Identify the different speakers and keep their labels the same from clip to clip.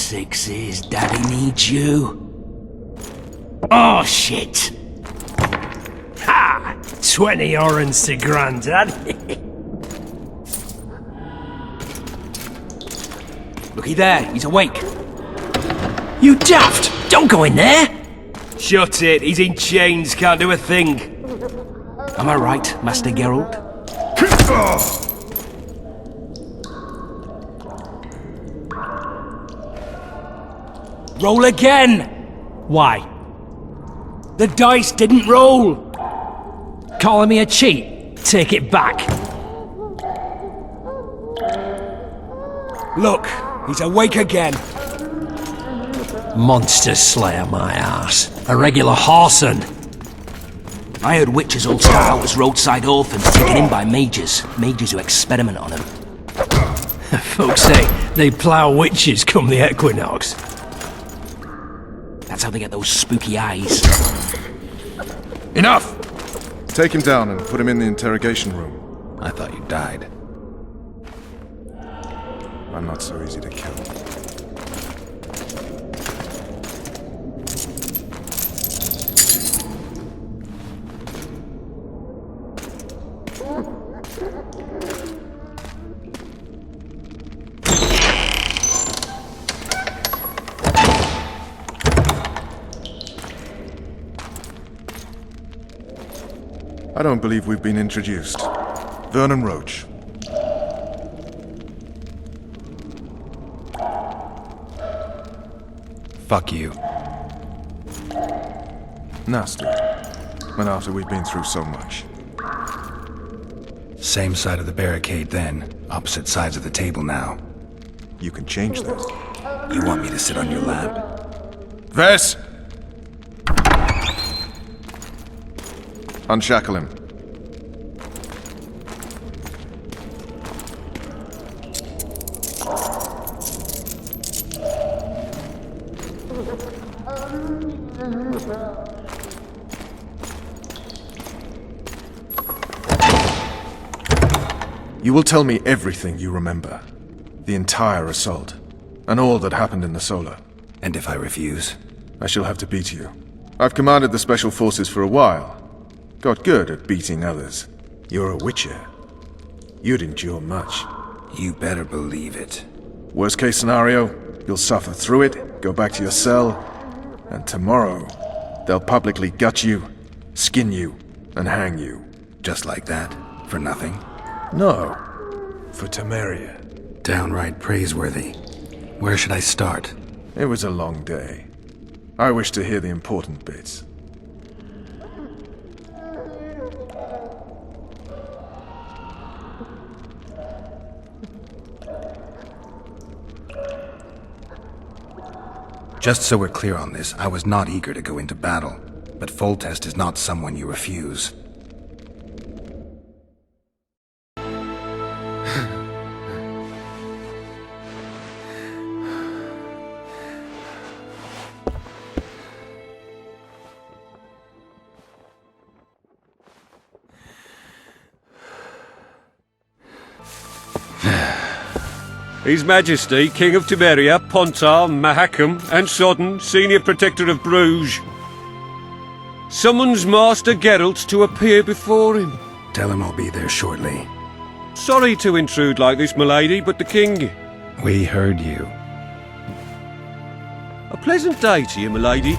Speaker 1: sixes, Daddy needs you. Oh, shit! Ha! 20 orange to Grandad. Looky there, he's awake. You daft! Don't go in there! Shut it, he's in chains, can't do a thing. Am I right, Master Geralt? Roll again! Why? The dice didn't roll! Calling me a cheat? Take it back. Look, he's awake again. Monster Slayer, my ass. A regular horson. I heard witches all start out as roadside orphans taken in by mages. Mages who experiment on them. Folks say they plough witches come the equinox. That's how they get those spooky eyes.
Speaker 2: Enough! Take him down and put him in the interrogation room.
Speaker 3: I thought you died.
Speaker 2: I'm not so easy to kill. I don't believe we've been introduced. Vernon Roach.
Speaker 3: Fuck you.
Speaker 2: Nasty. And after we've been through so much.
Speaker 3: Same side of the barricade then. Opposite sides of the table now.
Speaker 2: You can change that.
Speaker 3: You want me to sit on your lap?
Speaker 2: Vess! Unshackle him. You will tell me everything you remember. The entire assault. And all that happened in the Solar.
Speaker 3: And if I refuse?
Speaker 2: I shall have to beat you. I've commanded the Special Forces for a while. Got good at beating others. You're a witcher. You'd endure much.
Speaker 3: You better believe it.
Speaker 2: Worst case scenario, you'll suffer through it, go back to your cell, and tomorrow, they'll publicly gut you, skin you, and hang you.
Speaker 3: Just like that? For nothing?
Speaker 2: No. For Temeria.
Speaker 3: Downright praiseworthy. Where should I start?
Speaker 2: It was a long day. I wish to hear the important bits.
Speaker 3: Just so we're clear on this, I was not eager to go into battle, but Foltest is not someone you refuse.
Speaker 4: His Majesty, King of Temeria, Pontar, Mahakam, and Sodden, Senior Protector of Bruges, summons Master Geralt to appear before him.
Speaker 3: Tell him I'll be there shortly.
Speaker 4: Sorry to intrude like this, milady, but the King...
Speaker 3: We heard you.
Speaker 4: A pleasant day to you, milady.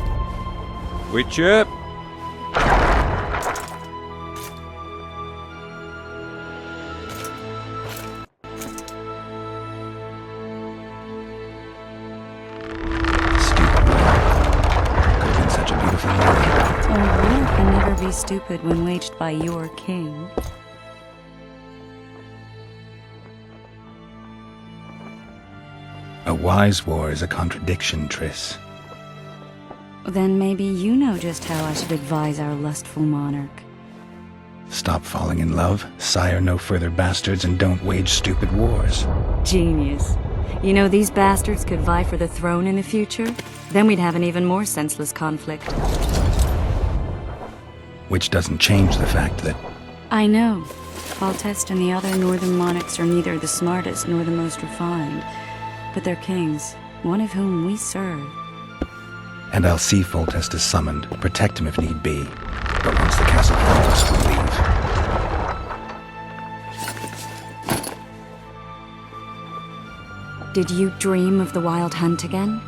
Speaker 4: Witcher.
Speaker 5: Stupid when waged by your king.
Speaker 3: A wise war is a contradiction, Triss.
Speaker 5: Then maybe you know just how I should advise our lustful monarch.
Speaker 3: Stop falling in love, sire no further bastards, and don't wage stupid wars.
Speaker 5: Genius. You know, these bastards could vie for the throne in the future? Then we'd have an even more senseless conflict.
Speaker 3: Which doesn't change the fact that...
Speaker 5: I know. Foltest and the other northern monarchs are neither the smartest nor the most refined. But they're kings, one of whom we serve.
Speaker 3: And I'll see Foltest is summoned, protect him if need be. But once the castle falls, we'll leave.
Speaker 5: Did you dream of the wild hunt again?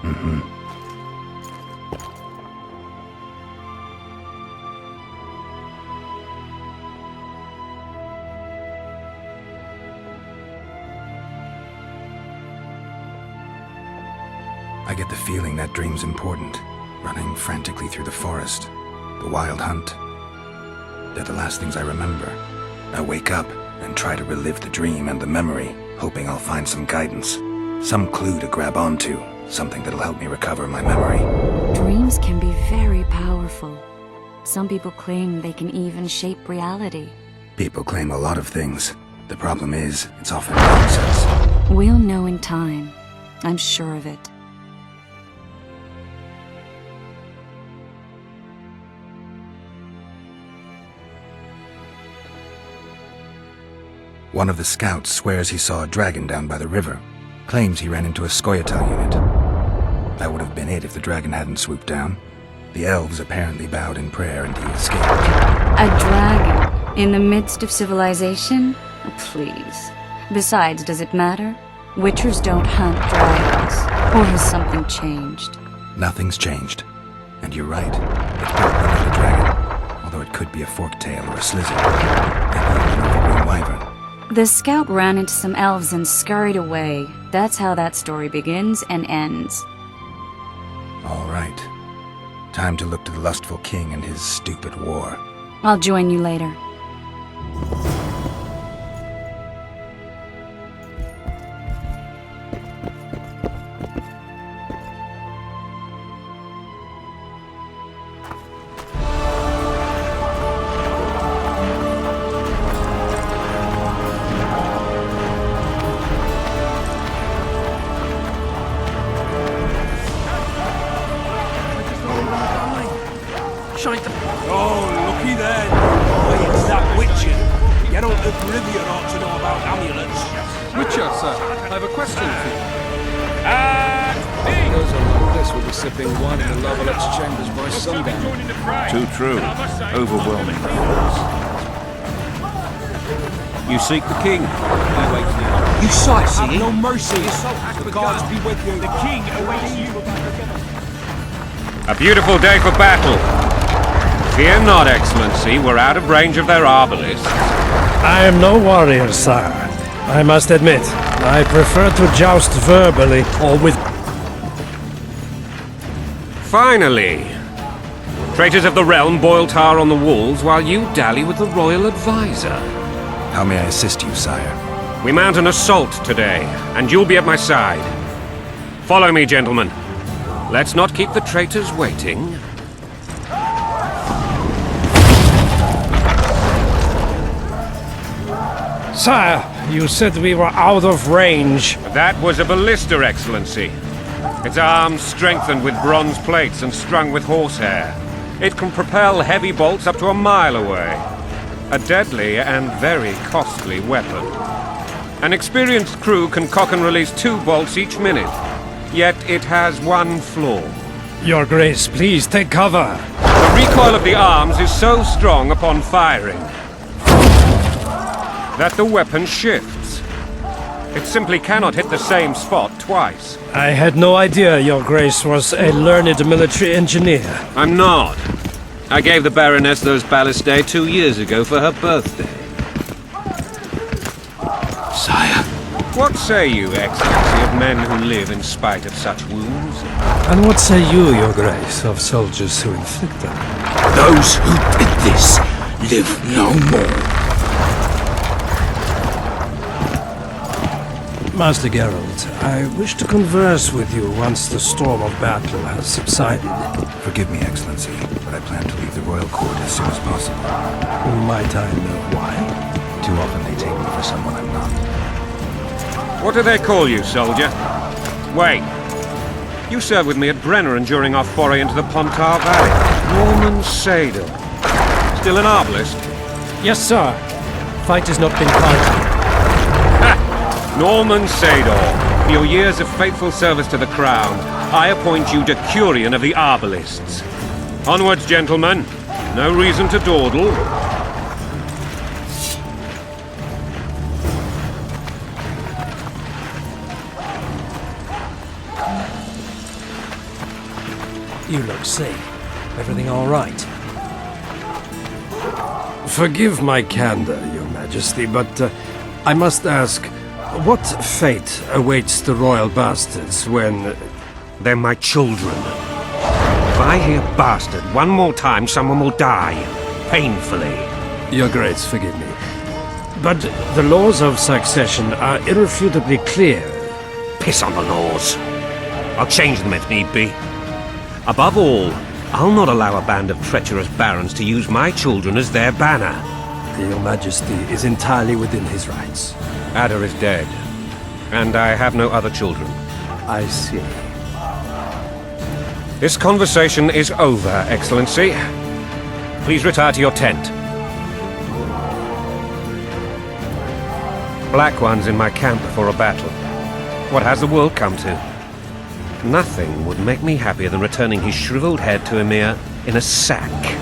Speaker 3: Mm-hmm. I get the feeling that dream's important. Running frantically through the forest. The wild hunt. They're the last things I remember. I wake up and try to relive the dream and the memory, hoping I'll find some guidance. Some clue to grab onto. Something that'll help me recover my memory.
Speaker 5: Dreams can be very powerful. Some people claim they can even shape reality.
Speaker 3: People claim a lot of things. The problem is, it's often nonsense.
Speaker 5: We'll know in time. I'm sure of it.
Speaker 3: One of the scouts swears he saw a dragon down by the river. Claims he ran into a Skoyatel unit. That would have been it if the dragon hadn't swooped down. The elves apparently bowed in prayer and he escaped.
Speaker 5: A dragon? In the midst of civilization? Please. Besides, does it matter? Witchers don't hunt dragons. Or has something changed?
Speaker 3: Nothing's changed. And you're right. It's probably not a dragon. Although it could be a forktail or a slizzard. Maybe even an overgrown wyvern.
Speaker 5: The scout ran into some elves and scurried away. That's how that story begins and ends.
Speaker 3: All right. Time to look to the lustful king and his stupid war.
Speaker 5: I'll join you later.
Speaker 6: Oh, looky there. Boy, it's that witcher. Geralt of Rivia ought to know about amulets.
Speaker 7: Witcher, sir, I have a question for you.
Speaker 6: Me!
Speaker 7: Those are like this will be sipping wine in the Lovelet's chambers by sundown.
Speaker 2: Too true. Overwhelming.
Speaker 4: You seek the king. He waits near.
Speaker 6: You sightseeing? No mercy. The gods be with you. The king awaits you.
Speaker 4: A beautiful day for battle. Fear not, Excellency, we're out of range of their arbalists.
Speaker 8: I am no warrior, sire. I must admit, I prefer to joust verbally or with...
Speaker 4: Finally! Traitors of the realm boil tar on the walls while you dally with the royal advisor.
Speaker 3: How may I assist you, sire?
Speaker 4: We mount an assault today, and you'll be at my side. Follow me, gentlemen. Let's not keep the traitors waiting.
Speaker 8: Sire, you said we were out of range.
Speaker 4: That was a ballista, Excellency. Its arms strengthened with bronze plates and strung with horsehair. It can propel heavy bolts up to a mile away. A deadly and very costly weapon. An experienced crew can cock and release 2 bolts each minute. Yet it has one flaw.
Speaker 8: Your Grace, please take cover.
Speaker 4: The recoil of the arms is so strong upon firing that the weapon shifts. It simply cannot hit the same spot twice.
Speaker 8: I had no idea Your Grace was a learned military engineer.
Speaker 4: I'm not. I gave the Baroness those ballistae 2 years ago for her birthday.
Speaker 3: Sire.
Speaker 4: What say you, Excellency, of men who live in spite of such wounds?
Speaker 8: And what say you, Your Grace, of soldiers who inflict them?
Speaker 6: Those who did this live no more.
Speaker 8: Master Geralt, I wish to converse with you once the storm of battle has subsided.
Speaker 3: Forgive me, Excellency, but I plan to leave the royal court as soon as possible.
Speaker 8: Might I know why?
Speaker 3: Too often they take me for someone I'm not.
Speaker 4: What do they call you, soldier? Wait. You served with me at Brenneran during our foray into the Pontar Valley. Norman Sadel. Still an arbalist?
Speaker 8: Yes, sir. Fight has not been fighting.
Speaker 4: Norman Sador, for your years of faithful service to the Crown, I appoint you Decurion of the Arbalists. Onwards, gentlemen. No reason to dawdle.
Speaker 8: You look sick. Everything all right? Forgive my candor, Your Majesty, but I must ask, what fate awaits the royal bastards when...
Speaker 4: They're my children. If I hear bastard one more time, someone will die. Painfully.
Speaker 8: Your Grace, forgive me. But the laws of succession are irrefutably clear.
Speaker 4: Piss on the laws. I'll change them if need be. Above all, I'll not allow a band of treacherous barons to use my children as their banner.
Speaker 8: Your Majesty is entirely within his rights.
Speaker 4: Ada is dead, and I have no other children.
Speaker 8: I see.
Speaker 4: This conversation is over, Excellency. Please retire to your tent. Black ones in my camp before a battle. What has the world come to? Nothing would make me happier than returning his shriveled head to Emir in a sack.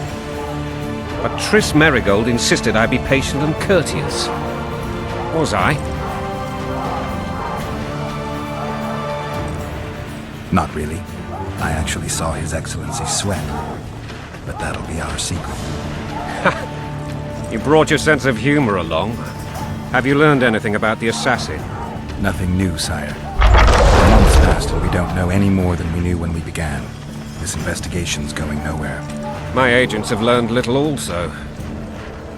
Speaker 4: But Triss Merigold insisted I be patient and courteous. Was I?
Speaker 3: Not really. I actually saw His Excellency sweat. But that'll be our secret.
Speaker 4: You brought your sense of humor along. Have you learned anything about the assassin?
Speaker 3: Nothing new, sire. Months passed and we don't know any more than we knew when we began. This investigation's going nowhere.
Speaker 4: My agents have learned little also.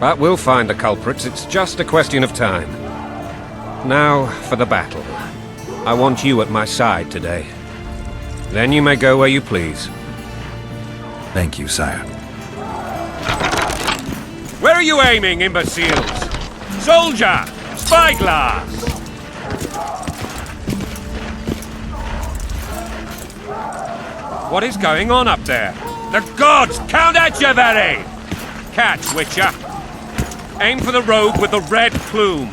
Speaker 4: But we'll find the culprits, it's just a question of time. Now for the battle. I want you at my side today. Then you may go where you please.
Speaker 3: Thank you, sire.
Speaker 4: Where are you aiming, imbeciles? Soldier! Spyglass! What is going on up there? The gods! Count at Lleve! Catch, Witcher. Aim for the rogue with the red plume.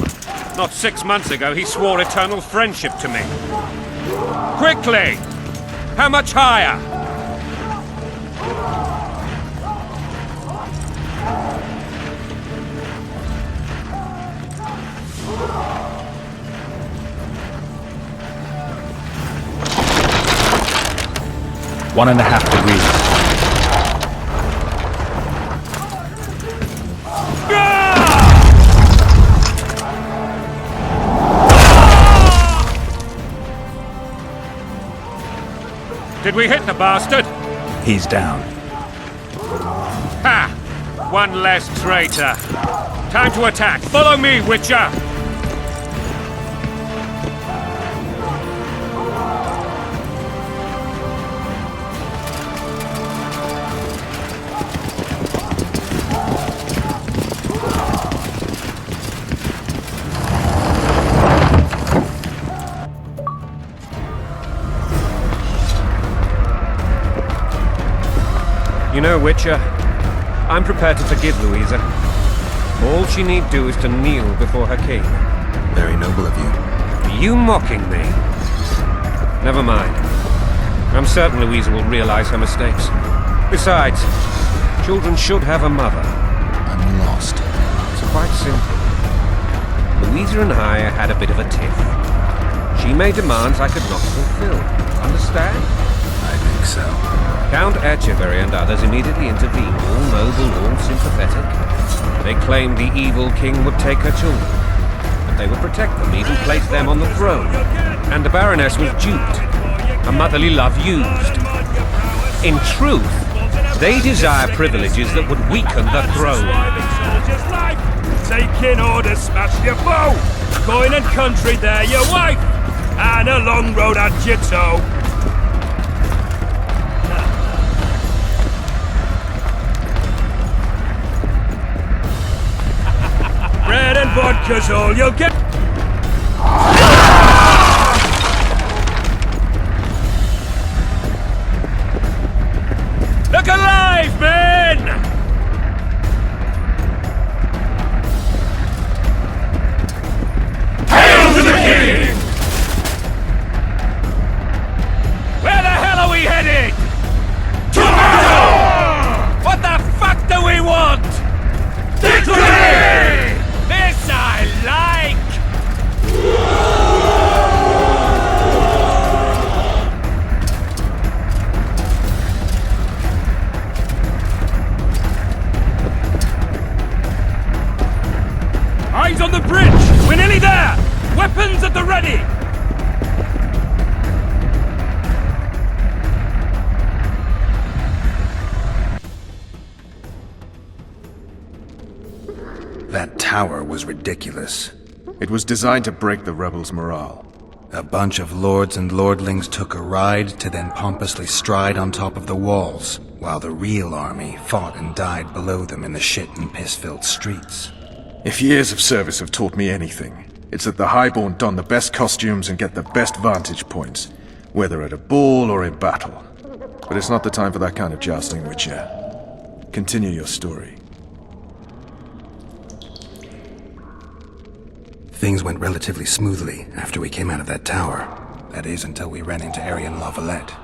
Speaker 4: Not 6 months ago, he swore eternal friendship to me. Quickly! How much higher?
Speaker 3: One and a half degrees.
Speaker 4: Did we hit the bastard?
Speaker 3: He's down.
Speaker 4: Ha! One less traitor. Time to attack. Follow me, Witcher! You know, Witcher, I'm prepared to forgive Louisa. All she need do is to kneel before her king.
Speaker 3: Very noble of you.
Speaker 4: Are you mocking me? Never mind. I'm certain Louisa will realize her mistakes. Besides, children should have a mother.
Speaker 3: I'm lost.
Speaker 4: It's quite simple. Louisa and I had a bit of a tiff. She made demands I could not fulfill. Understand?
Speaker 3: I think so.
Speaker 4: Count Echeverry and others immediately intervened, all noble, all sympathetic. They claimed the evil king would take her children, but they would protect them, even place them on the throne. And the Baroness was duped, her motherly love used. In truth, they desire privileges that would weaken the throne.
Speaker 6: Taking orders, smash your foe. Coin and country, there your wife. And a long road at your toe. Bread and vodka's all you'll get. Look alive, men! Hail to the king! Weapons at the ready!
Speaker 3: That tower was ridiculous.
Speaker 2: It was designed to break the rebels' morale.
Speaker 3: A bunch of lords and lordlings took a ride to then pompously stride on top of the walls, while the real army fought and died below them in the shit and piss-filled streets.
Speaker 2: If years of service have taught me anything, it's that the highborn don the best costumes and get the best vantage points, whether at a ball or in battle. But it's not the time for that kind of jousting, Witcher. Continue your story.
Speaker 3: Things went relatively smoothly after we came out of that tower. That is, until we ran into Aryan Lavalette.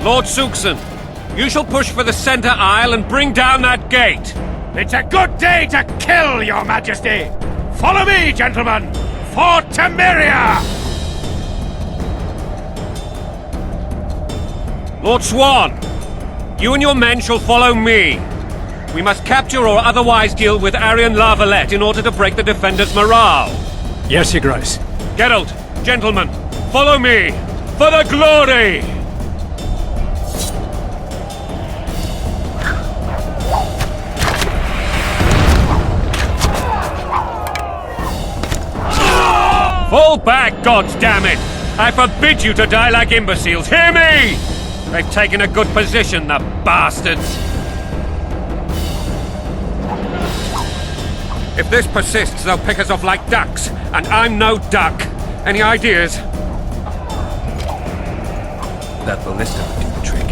Speaker 4: Lord Suxon, you shall push for the center aisle and bring down that gate.
Speaker 6: It's a good day to kill, your majesty! Follow me, gentlemen! For Temeria!
Speaker 4: Lord Swan, you and your men shall follow me. We must capture or otherwise deal with Aryan Lavalette in order to break the defenders' morale.
Speaker 8: Yes, Your Grace.
Speaker 4: Geralt, gentlemen, follow me! For the glory! Fall back, goddammit! I forbid you to die like imbeciles, hear me! They've taken a good position, the bastards! If this persists, they'll pick us off like ducks, and I'm no duck. Any ideas?
Speaker 3: That ballista would do the trick.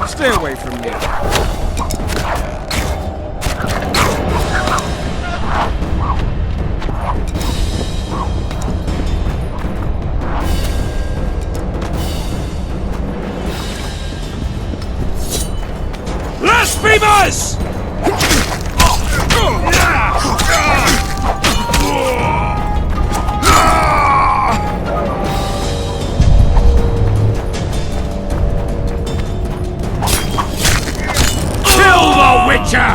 Speaker 7: Stay away from me.
Speaker 6: Blasphemers! Kill the Witcher!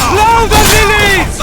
Speaker 6: Blow the lilies!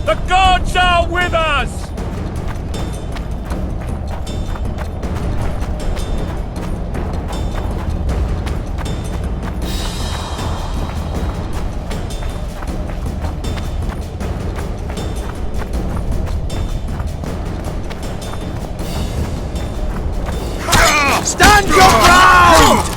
Speaker 6: The gods are with us!
Speaker 1: Stand your ground!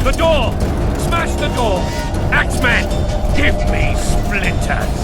Speaker 6: The door! Smash the door! Axemen, give me splinters!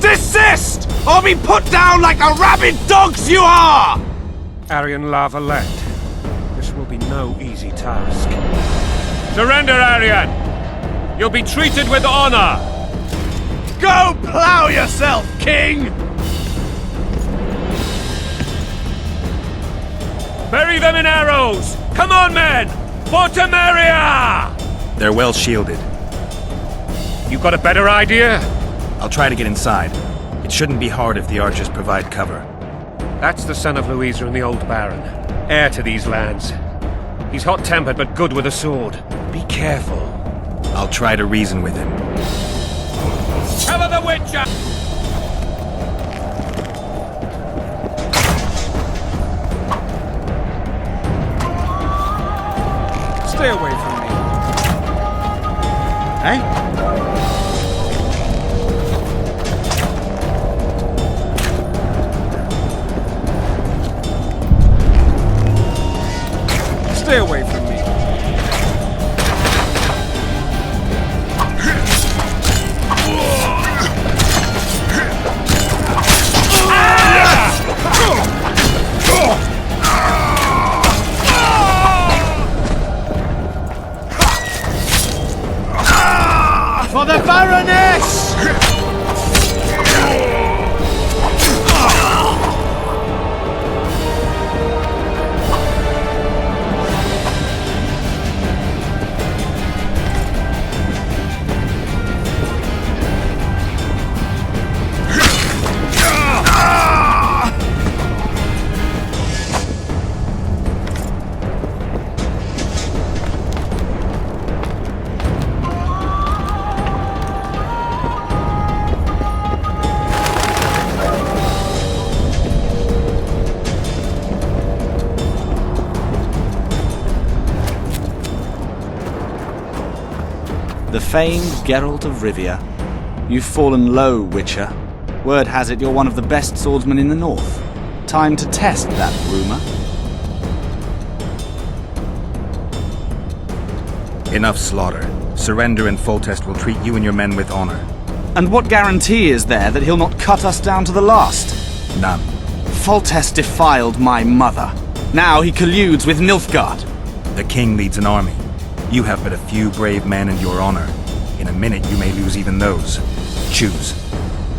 Speaker 1: Desist! Or be put down like the rabid dogs you are!
Speaker 4: Aryan Lavalette, this will be no easy task. Surrender, Aryan! You'll be treated with honor!
Speaker 1: Go plow yourself, King!
Speaker 6: Bury them in arrows! Come on, men! For Temeria!
Speaker 3: They're well shielded.
Speaker 4: You got a better idea?
Speaker 3: I'll try to get inside. It shouldn't be hard if the archers provide cover.
Speaker 4: That's the son of Louisa and the old Baron, heir to these lands. He's hot-tempered but good with a sword. Be careful.
Speaker 3: I'll try to reason with him.
Speaker 6: Cover the Witcher!
Speaker 7: Stay away from me.
Speaker 1: Eh?
Speaker 7: Stay away from me.
Speaker 9: famed Geralt of Rivia. You've fallen low, Witcher. Word has it you're one of the best swordsmen in the north. Time to test that rumor.
Speaker 3: Enough slaughter. Surrender and Foltest will treat you and your men with honor.
Speaker 9: And what guarantee is there that he'll not cut us down to the last?
Speaker 3: None.
Speaker 9: Foltest defiled my mother. Now he colludes with Nilfgaard.
Speaker 3: The king leads an army. You have but a few brave men and your honor. In a minute you may lose even those. Choose.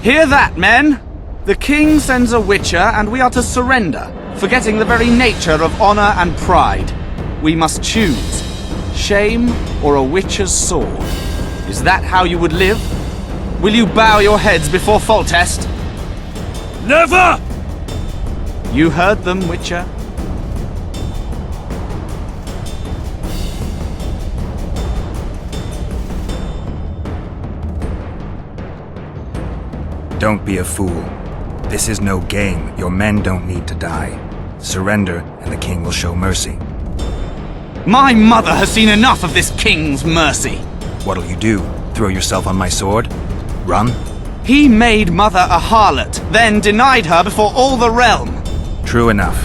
Speaker 9: Hear that, men? The king sends a witcher and we are to surrender, forgetting the very nature of honor and pride. We must choose. Shame or a witcher's sword. Is that how you would live? Will you bow your heads before Foltest?
Speaker 6: Never!
Speaker 9: You heard them, Witcher.
Speaker 3: Don't be a fool. This is no game. Your men don't need to die. Surrender, and the king will show mercy.
Speaker 9: My mother has seen enough of this king's mercy.
Speaker 3: What'll you do? Throw yourself on my sword? Run?
Speaker 9: He made mother a harlot, then denied her before all the realm.
Speaker 3: True enough.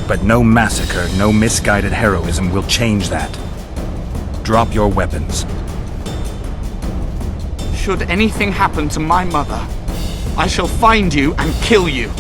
Speaker 3: But no massacre, no misguided heroism will change that. Drop your weapons.
Speaker 9: Should anything happen to my mother, I shall find you and kill you.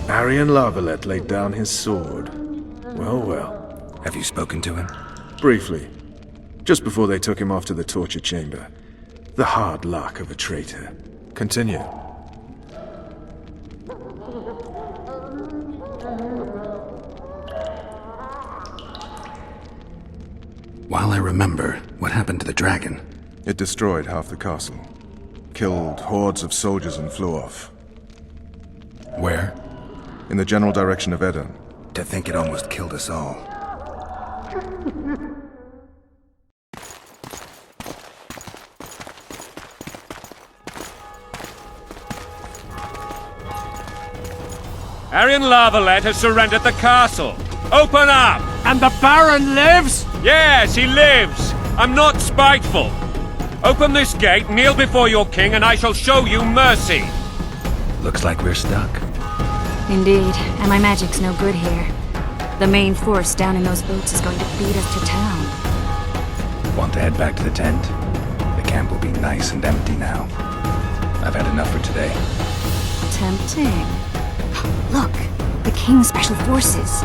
Speaker 2: Arian Lavalette laid down his sword. Well, well.
Speaker 3: Have you spoken to him?
Speaker 2: Briefly. Just before they took him off to the torture chamber. The hard luck of a traitor. Continue.
Speaker 3: While I remember, what happened to the dragon?
Speaker 2: It destroyed half the castle. Killed hordes of soldiers and flew off.
Speaker 3: Where?
Speaker 2: In the general direction of Edon.
Speaker 3: To think it almost killed us all.
Speaker 4: Arian Lavalette has surrendered the castle. Open up!
Speaker 6: And the Baron lives?
Speaker 4: Yes, he lives. I'm not spiteful. Open this gate, kneel before your king, and I shall show you mercy.
Speaker 3: Looks like we're stuck.
Speaker 5: Indeed, and my magic's no good here. The main force down in those boats is going to beat us to town.
Speaker 3: Want to head back to the tent? The camp will be nice and empty now. I've had enough for today.
Speaker 5: Tempting. Look, the King's Special Forces.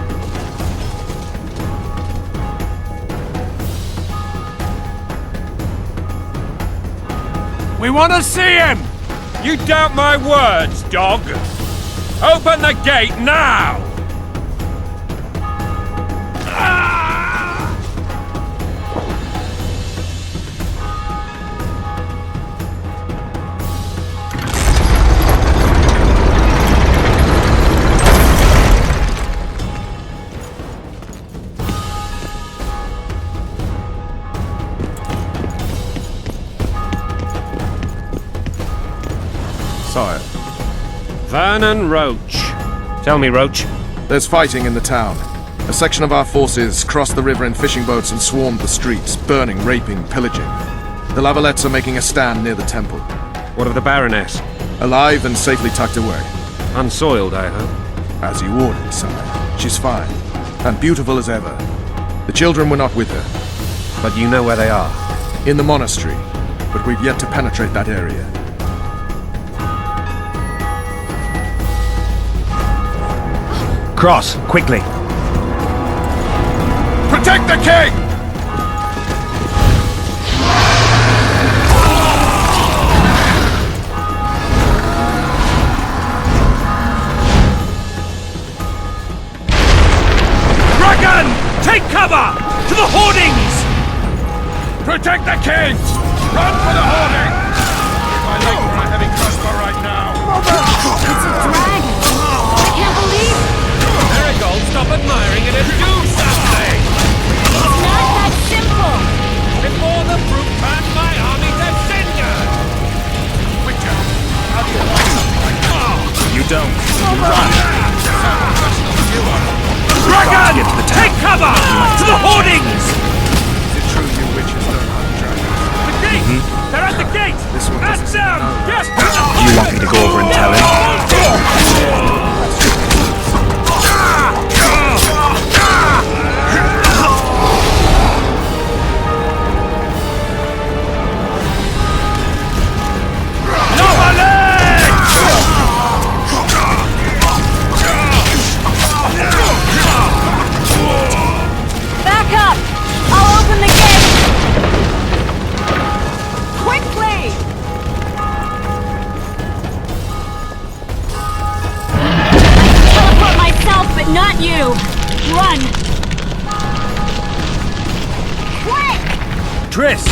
Speaker 6: We want to see him!
Speaker 4: You doubt my words, dog? Open the gate now!
Speaker 2: Sire,
Speaker 4: Vernon Roach. Tell me, Roach.
Speaker 2: there's fighting in the town. A section of our forces crossed the river in fishing boats and swarmed the streets, burning, raping, pillaging. The Lavalettes are making a stand near the temple.
Speaker 4: What of the Baroness?
Speaker 2: Alive and safely tucked away.
Speaker 4: Unsoiled, I hope.
Speaker 2: As you ordered, sire. She's fine, and beautiful as ever. The children were not with her.
Speaker 4: But you know where they are.
Speaker 2: In the monastery, but we've yet to penetrate that area.
Speaker 3: Cross, quickly!
Speaker 2: Protect the king!
Speaker 6: Take cover! To the hoardings!
Speaker 2: Protect the king! Run for the hoarding! My leg for a heavy crossbow right now!
Speaker 5: It's a dragon! I can't believe
Speaker 4: Marigold, stop admiring it and do something!
Speaker 5: it's not that simple!
Speaker 4: Before the fruit turns my army to cinder!
Speaker 2: Witcher, how do you like something like that?
Speaker 3: You don't.
Speaker 6: Dragon! Take cover! To the hoardings!
Speaker 2: Is it true you witches don't hunt dragons?
Speaker 6: The gate! They're at the gate!
Speaker 2: This one
Speaker 6: At
Speaker 2: doesn't
Speaker 6: them! Yes!
Speaker 3: You want me to go over and tell him?
Speaker 5: Back up! I'll open the gate! Quickly! I can teleport myself, but not you! Run! Quick!
Speaker 6: Triss!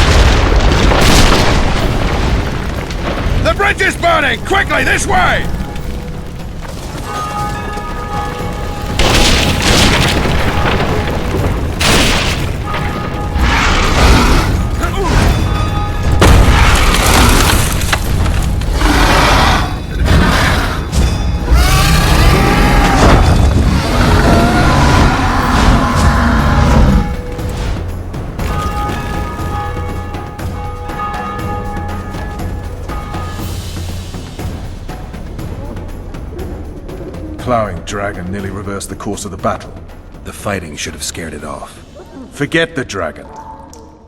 Speaker 2: The bridge is burning! Quickly, this way! Plowing dragon nearly reversed the course of the battle.
Speaker 3: The fighting should have scared it off.
Speaker 2: Forget the dragon.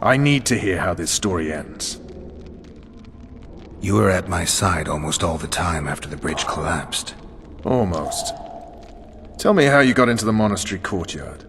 Speaker 2: I need to hear how this story ends.
Speaker 3: You were at my side almost all the time after the bridge collapsed.
Speaker 2: Almost. Tell me how you got into the monastery courtyard.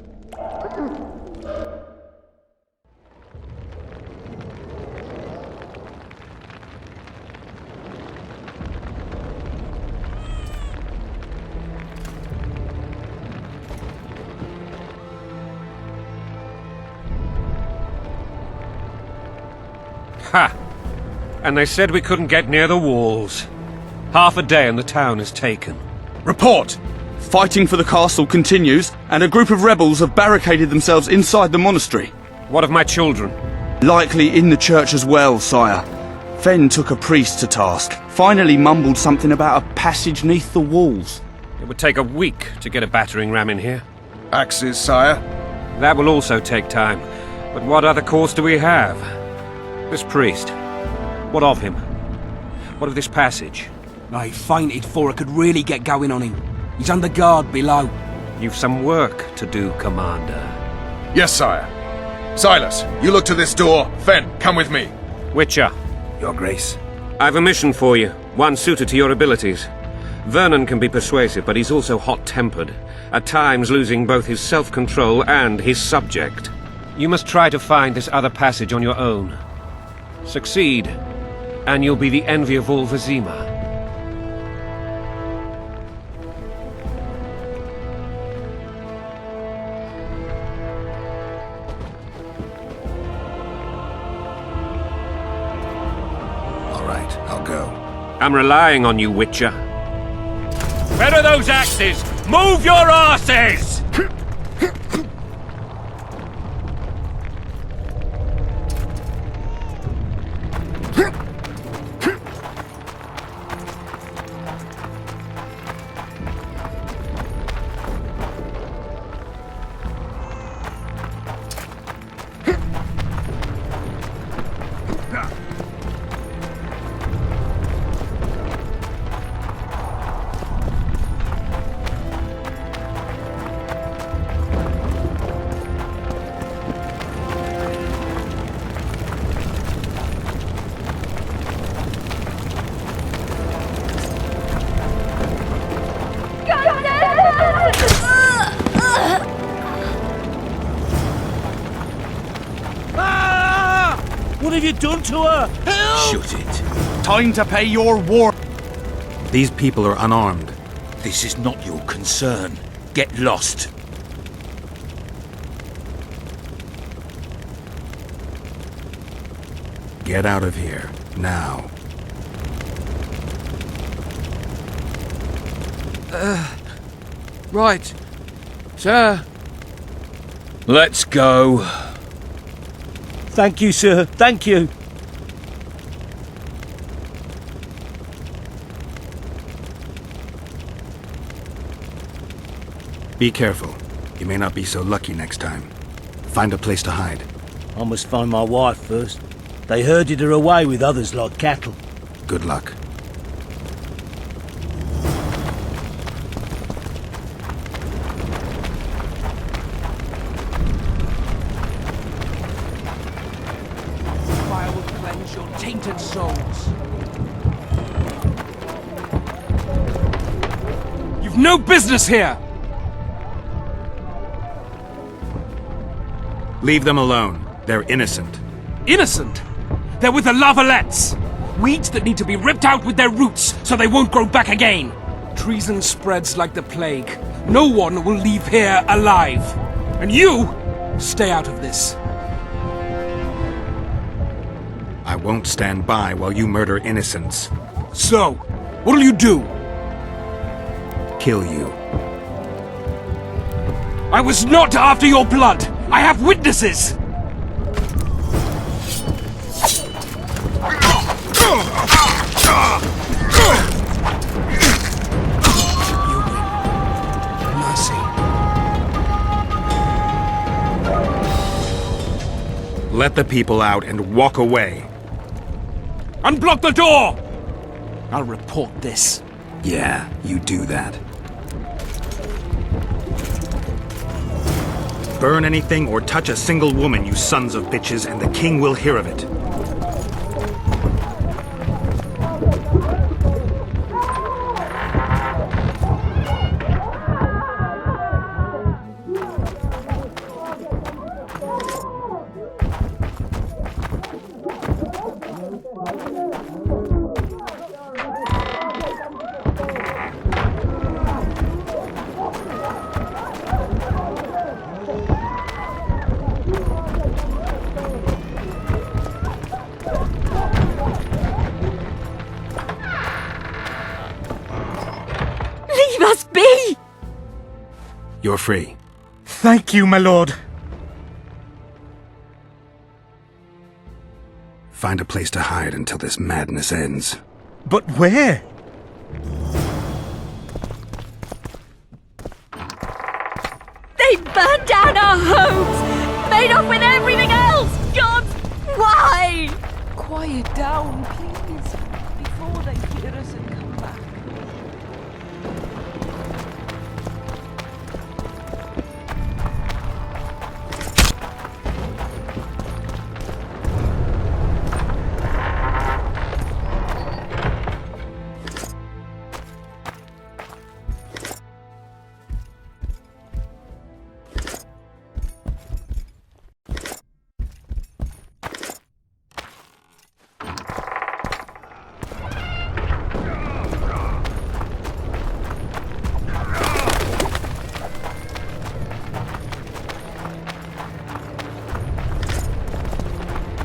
Speaker 4: Ha! And they said we couldn't get near the walls. Half a day and the town is taken.
Speaker 2: Report!
Speaker 9: Fighting for the castle continues, and a group of rebels have barricaded themselves inside the monastery.
Speaker 4: What of my children?
Speaker 9: Likely in the church as well, sire. Fen took a priest to task, finally mumbled something about a passage neath the walls.
Speaker 4: It would take a week to get a battering ram in here.
Speaker 2: Axes, sire?
Speaker 4: That will also take time. But what other course do we have? This priest. What of him? What of this passage?
Speaker 1: I fainted before I could really get going on him. He's under guard below.
Speaker 4: You've some work to do, Commander.
Speaker 2: Yes, sire. Silas, you look to this door. Fen, come with me.
Speaker 4: Witcher,
Speaker 3: Your Grace.
Speaker 4: I've a mission for you, one suited to your abilities. Vernon can be persuasive, but he's also hot-tempered, at times losing both his self-control and his subject. You must try to find this other passage on your own. Succeed, and you'll be the envy of all Vizima.
Speaker 3: All right, I'll go.
Speaker 4: I'm relying on you, Witcher. Where are those axes? Move your asses!
Speaker 6: What have you done to her?
Speaker 3: Shoot it.
Speaker 9: Time to pay your war.
Speaker 3: These people are unarmed.
Speaker 1: This is not your concern. Get lost.
Speaker 3: Get out of here, now.
Speaker 7: Right. Sir.
Speaker 6: Let's go.
Speaker 10: Thank you, sir. Thank you.
Speaker 3: Be careful. You may not be so lucky next time. Find a place to hide.
Speaker 10: I must find my wife first. They herded her away with others like cattle.
Speaker 3: Good luck.
Speaker 1: Fire will cleanse your tainted souls.
Speaker 6: You've no business here!
Speaker 3: Leave them alone. They're innocent.
Speaker 6: Innocent? They're with the lavalettes! Weeds that need to be ripped out with their roots so they won't grow back again! Treason spreads like the plague. No one will leave here alive. And you, stay out of this.
Speaker 3: I won't stand by while you murder innocents.
Speaker 6: So, what'll you do?
Speaker 3: Kill you.
Speaker 6: I was not after your blood! I have witnesses!
Speaker 3: Let the people out and walk away.
Speaker 6: Unblock the door! I'll report this.
Speaker 3: Yeah, you do that. Burn anything or touch a single woman, you sons of bitches, and the king will hear of it.
Speaker 5: Leave us be!
Speaker 3: You're free.
Speaker 10: Thank you, my lord.
Speaker 3: Find a place to hide until this madness ends.
Speaker 10: But where?
Speaker 5: They burned down our homes! Made off with everything else! God, why?
Speaker 11: Quiet down, please, before they hear us and come back.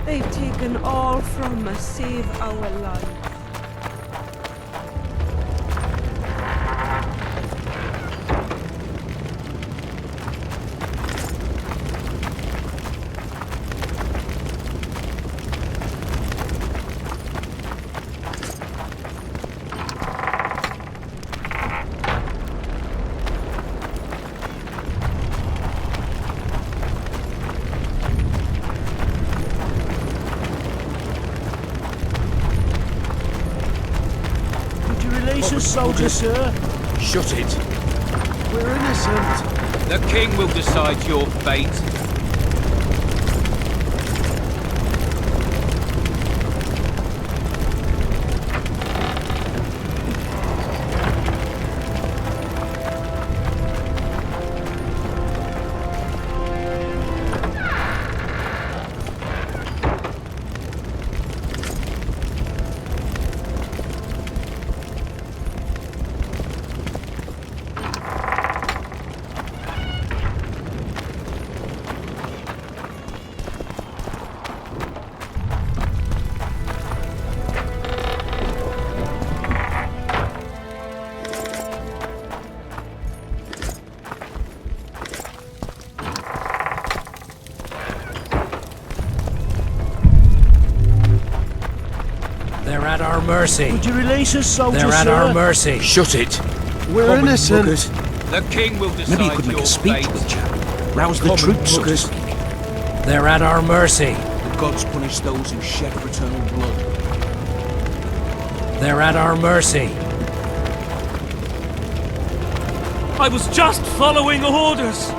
Speaker 11: They've taken all from us, save our life.
Speaker 10: Soldier, sir.
Speaker 6: Shut it.
Speaker 10: We're innocent.
Speaker 6: The king will decide your fate.
Speaker 8: at our mercy.
Speaker 10: Would you release us, soldiers,
Speaker 8: They're at
Speaker 10: sir?
Speaker 8: our mercy.
Speaker 1: Shut it.
Speaker 6: We're innocent.
Speaker 7: The king will decide
Speaker 1: Maybe you could make
Speaker 7: your
Speaker 1: a speech,
Speaker 7: fate.
Speaker 1: Witcher. Rouse the troops, so to speak.
Speaker 8: They're at our mercy.
Speaker 7: The gods punish those who shed fraternal blood.
Speaker 8: They're at our mercy.
Speaker 6: I was just following orders.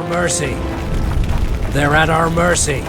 Speaker 8: Mercy. They're at our mercy.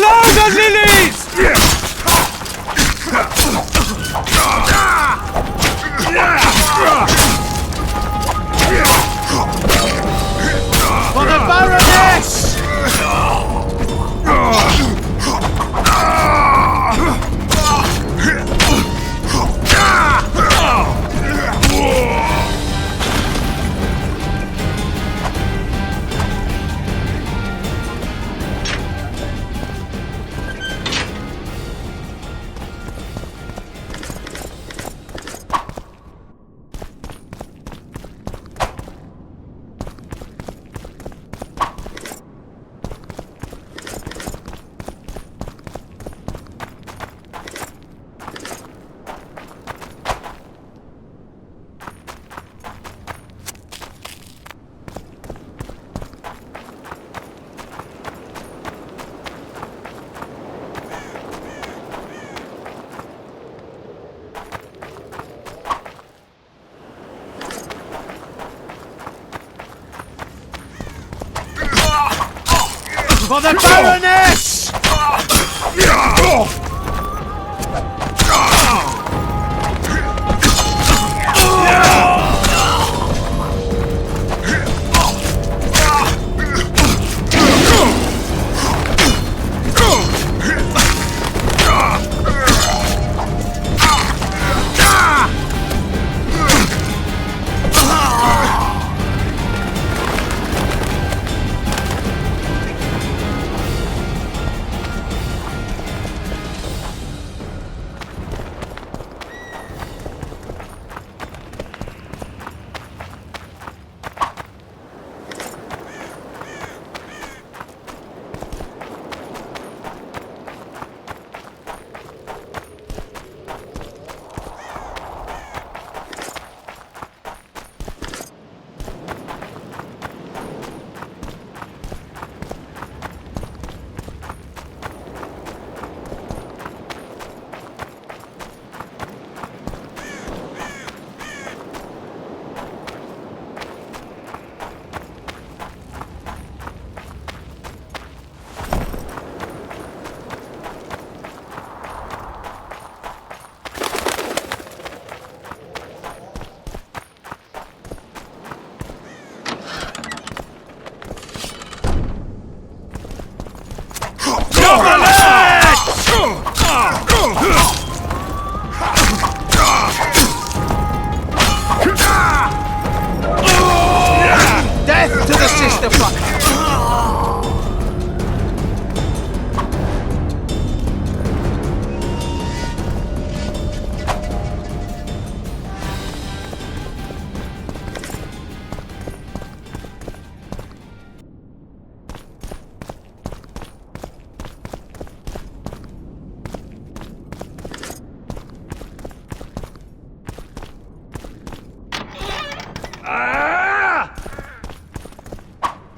Speaker 6: Louder, lilies!
Speaker 9: For the Baroness! For the Baroness! Death to the sister fucker!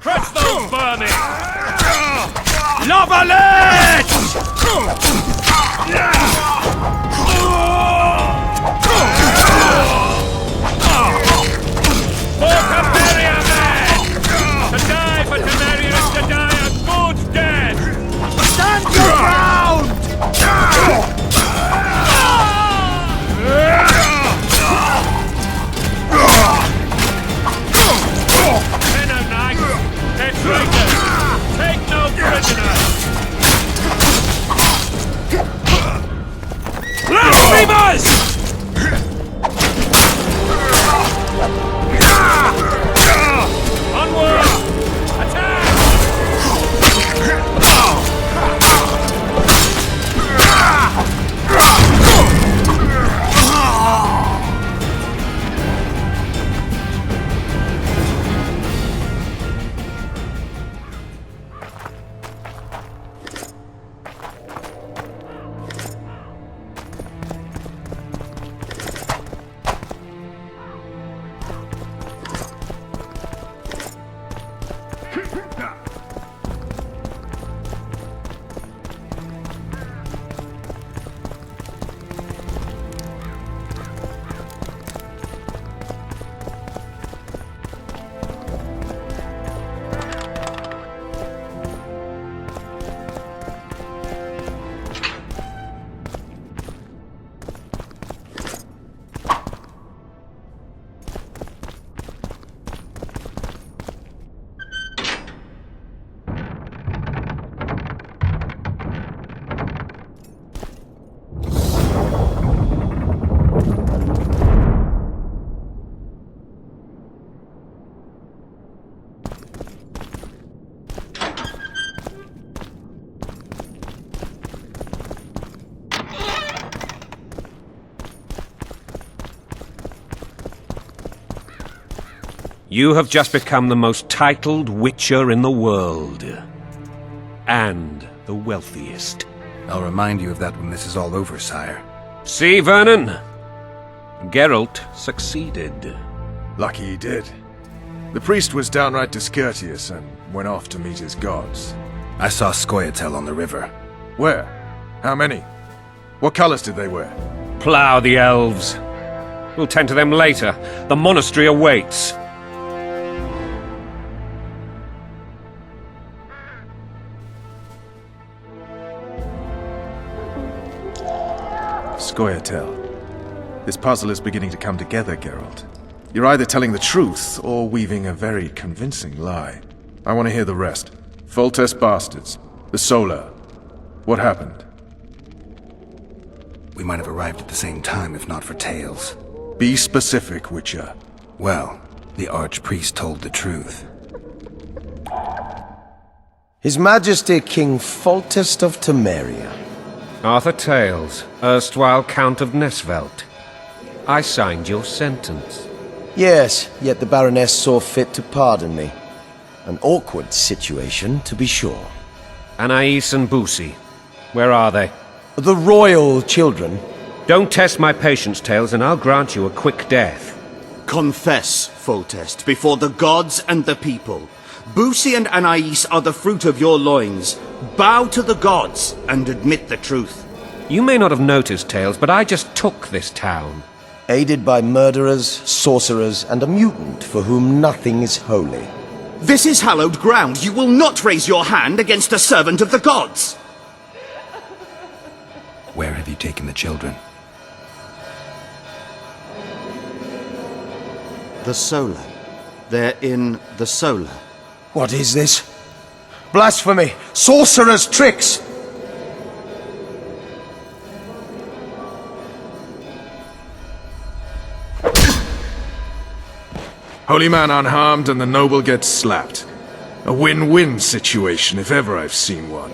Speaker 4: Crush those vermin! For Campaña, men! To die for Campaña is to die a good death!
Speaker 9: Stand your ground!
Speaker 4: Men are knights, they're traitors! Take no prisoners!
Speaker 6: Blasphemers!
Speaker 4: Onward! Attack! You have just become the most titled witcher in the world. And the wealthiest.
Speaker 3: I'll remind you of that when this is all over, sire.
Speaker 4: See, Vernon? Geralt succeeded.
Speaker 2: Lucky he did. The priest was downright discourteous and went off to meet his gods.
Speaker 3: I saw Scoia'tael on the river.
Speaker 2: Where? How many? What colors did they wear?
Speaker 4: Plough the elves. We'll tend to them later. The monastery awaits.
Speaker 2: Scoia'tael. This puzzle is beginning to come together, Geralt. You're either telling the truth or weaving a very convincing lie. I want to hear the rest. Foltest bastards. The Solar. What happened?
Speaker 3: We might have arrived at the same time if not for tales.
Speaker 2: Be specific, Witcher.
Speaker 3: Well, the Archpriest told the truth.
Speaker 12: His Majesty King Foltest of Temeria.
Speaker 4: Arthur Tales, erstwhile Count of Nesvelt. I signed your sentence.
Speaker 12: Yes, yet the Baroness saw fit to pardon me. An awkward situation, to be sure.
Speaker 4: Anais and Boussy, where are they?
Speaker 12: The royal children.
Speaker 4: Don't test my patience, Tales, and I'll grant you a quick death.
Speaker 13: Confess, Foltest, before the gods and the people. Boussy and Anais are the fruit of your loins. Bow to the gods and admit the truth.
Speaker 4: You may not have noticed, Tales, but I just took this town.
Speaker 12: Aided by murderers, sorcerers, and a mutant for whom nothing is holy.
Speaker 13: This is hallowed ground. You will not raise your hand against a servant of the gods.
Speaker 3: Where have you taken the children?
Speaker 13: The Solar. They're in the Solar.
Speaker 12: What is this? Blasphemy! Sorcerer's tricks!
Speaker 2: Holy man unharmed and the noble gets slapped. A win-win situation if ever I've seen one.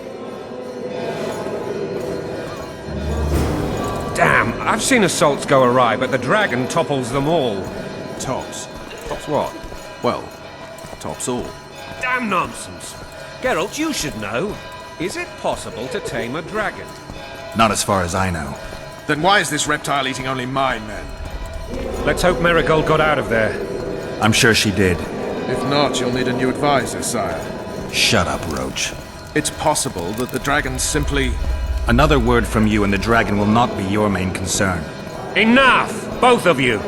Speaker 4: Damn, I've seen assaults go awry, but the dragon topples them all.
Speaker 2: Tops.
Speaker 4: Tops what?
Speaker 2: Well, tops all.
Speaker 4: Damn nonsense. Geralt, you should know. Is it possible to tame a dragon?
Speaker 3: Not as far as I know.
Speaker 2: Then why is this reptile eating only my men?
Speaker 4: Let's hope Marigold got out of there.
Speaker 3: I'm sure she did.
Speaker 2: If not, you'll need a new advisor, sire.
Speaker 3: Shut up, Roach.
Speaker 2: It's possible that the dragon simply...
Speaker 3: Another word from you and the dragon will not be your main concern.
Speaker 4: Enough! Both of you!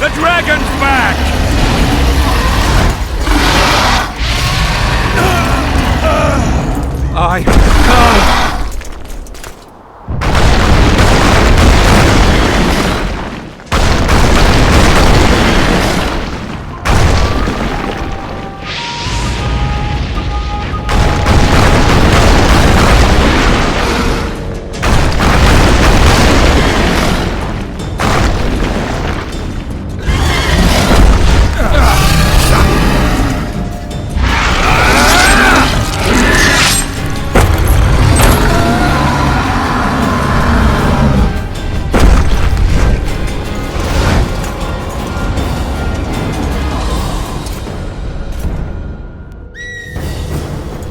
Speaker 4: The dragon's back!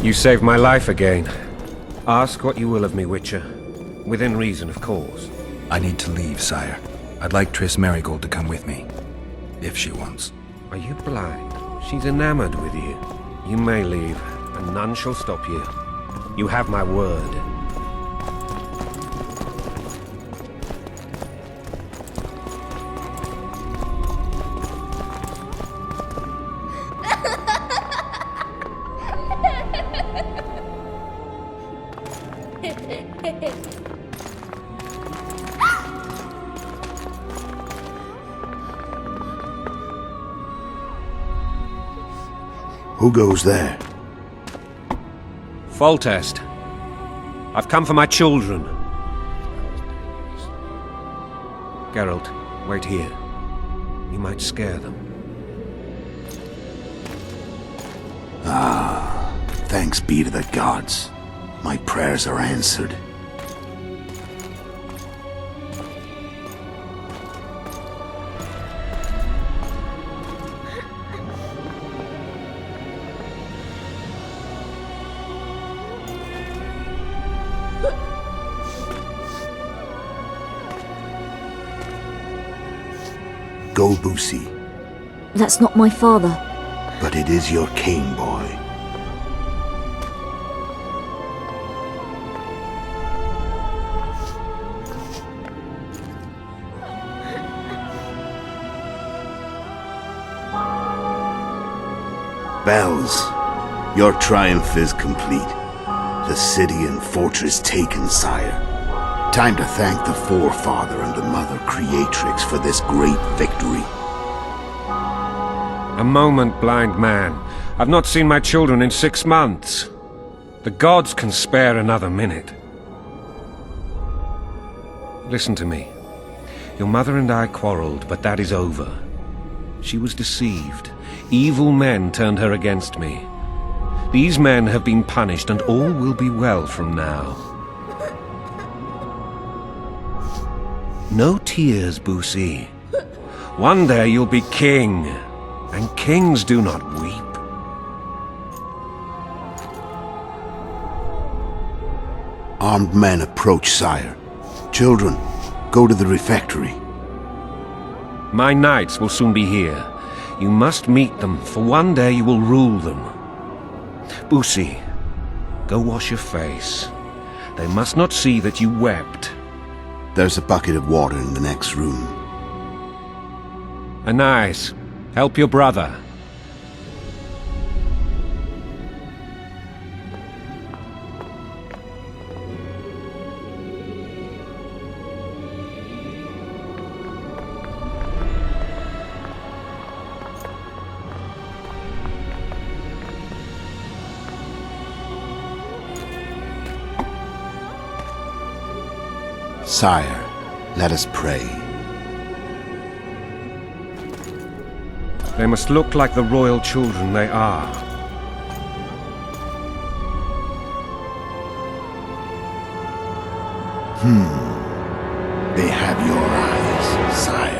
Speaker 4: You saved my life again. Ask what you will of me, Witcher. Within reason, of course.
Speaker 3: I need to leave, sire. I'd like Triss Marigold to come with me. If she wants.
Speaker 4: Are you blind? She's enamored with you. You may leave, and none shall stop you. You have my word.
Speaker 10: Who goes there?
Speaker 4: Foltest. I've come for my children. Geralt, wait here. You might scare them.
Speaker 3: Thanks be to the gods. My prayers are answered. Go, Boosie.
Speaker 14: That's not my father.
Speaker 3: But it is your king, boy. Bells, your triumph is complete. The city and fortress taken, sire. Time to thank the forefather and the mother creatrix for this great victory.
Speaker 4: A moment, blind man. I've not seen my children in 6 months. The gods can spare another minute. Listen to me. Your mother and I quarreled, but that is over. She was deceived. Evil men turned her against me. These men have been punished, and all will be well from now. No tears, Boosie. One day you'll be king, and kings do not weep.
Speaker 3: Armed men approach, sire. Children, go to the refectory.
Speaker 4: My knights will soon be here. You must meet them, for one day you will rule them. Boosie, go wash your face. They must not see that you wept.
Speaker 3: There's a bucket of water in the next room.
Speaker 4: Anais, help your brother.
Speaker 3: Sire, let us pray.
Speaker 4: They must look like the royal children they are.
Speaker 3: They have your eyes, sire.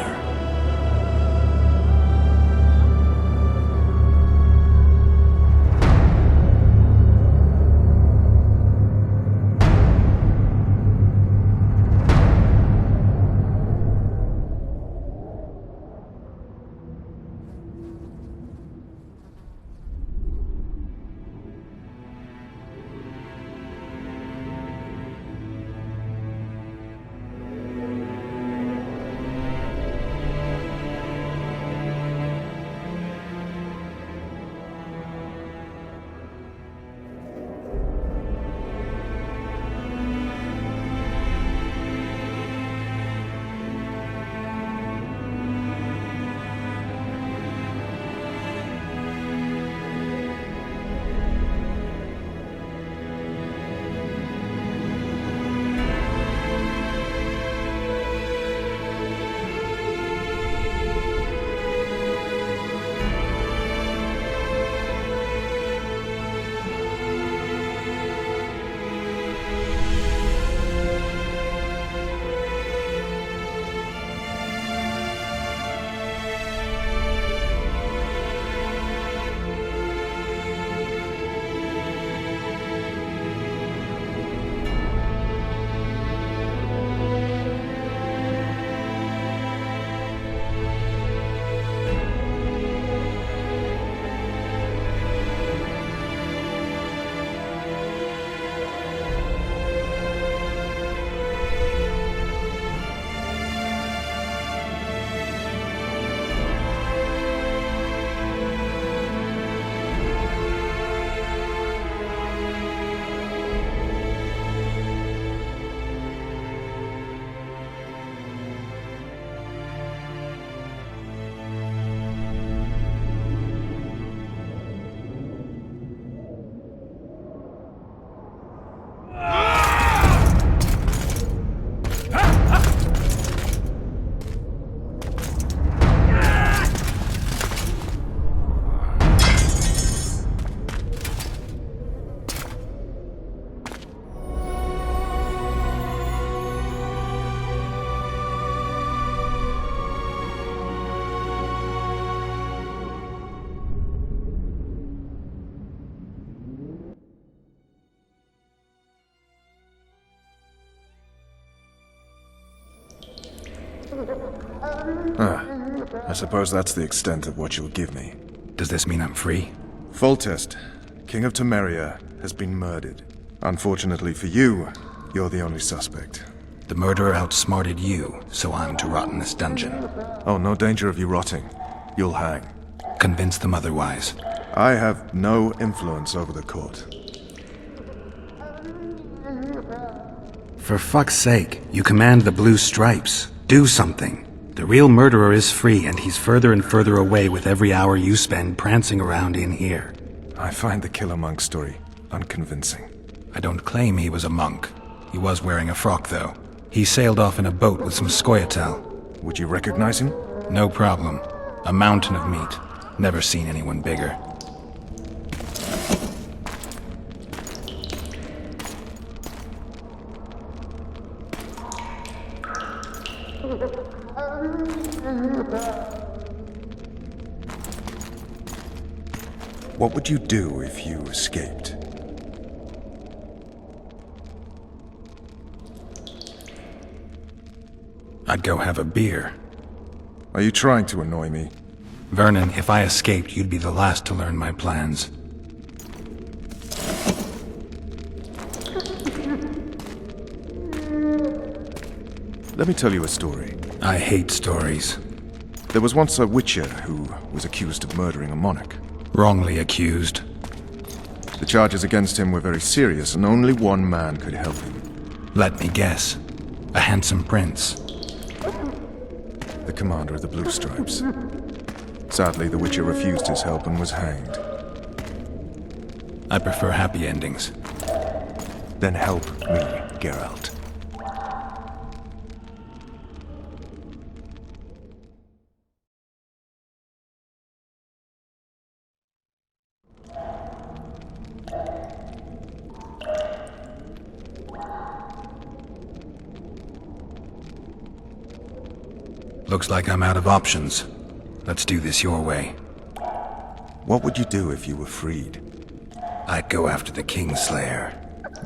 Speaker 2: I suppose that's the extent of what you'll give me.
Speaker 3: Does this mean I'm free?
Speaker 2: Foltest, King of Temeria, has been murdered. Unfortunately for you, you're the only suspect.
Speaker 3: The murderer outsmarted you, so I'm to rot in this dungeon.
Speaker 2: Oh, no danger of you rotting. You'll hang.
Speaker 3: Convince them otherwise.
Speaker 2: I have no influence over the court.
Speaker 3: For fuck's sake, you command the blue stripes. Do something. The real murderer is free, and he's further and further away with every hour you spend prancing around in here.
Speaker 2: I find the killer monk story unconvincing.
Speaker 3: I don't claim he was a monk. He was wearing a frock, though. He sailed off in a boat with some Scoia'tael.
Speaker 2: Would you recognize him?
Speaker 3: No problem. A mountain of meat. Never seen anyone bigger.
Speaker 2: What would you do if you escaped?
Speaker 3: I'd go have a beer.
Speaker 2: Are you trying to annoy me?
Speaker 3: Vernon, if I escaped, you'd be the last to learn my plans.
Speaker 2: Let me tell you a story.
Speaker 3: I hate stories.
Speaker 2: There was once a witcher who was accused of murdering a monarch.
Speaker 3: Wrongly accused.
Speaker 2: The charges against him were very serious, and only one man could help him.
Speaker 3: Let me guess. A handsome prince.
Speaker 2: The commander of the Blue Stripes. Sadly, the witcher refused his help and was hanged.
Speaker 3: I prefer happy endings.
Speaker 2: Then help me, Geralt.
Speaker 3: Looks like I'm out of options. Let's do this your way.
Speaker 2: What would you do if you were freed?
Speaker 3: I'd go after the Kingslayer.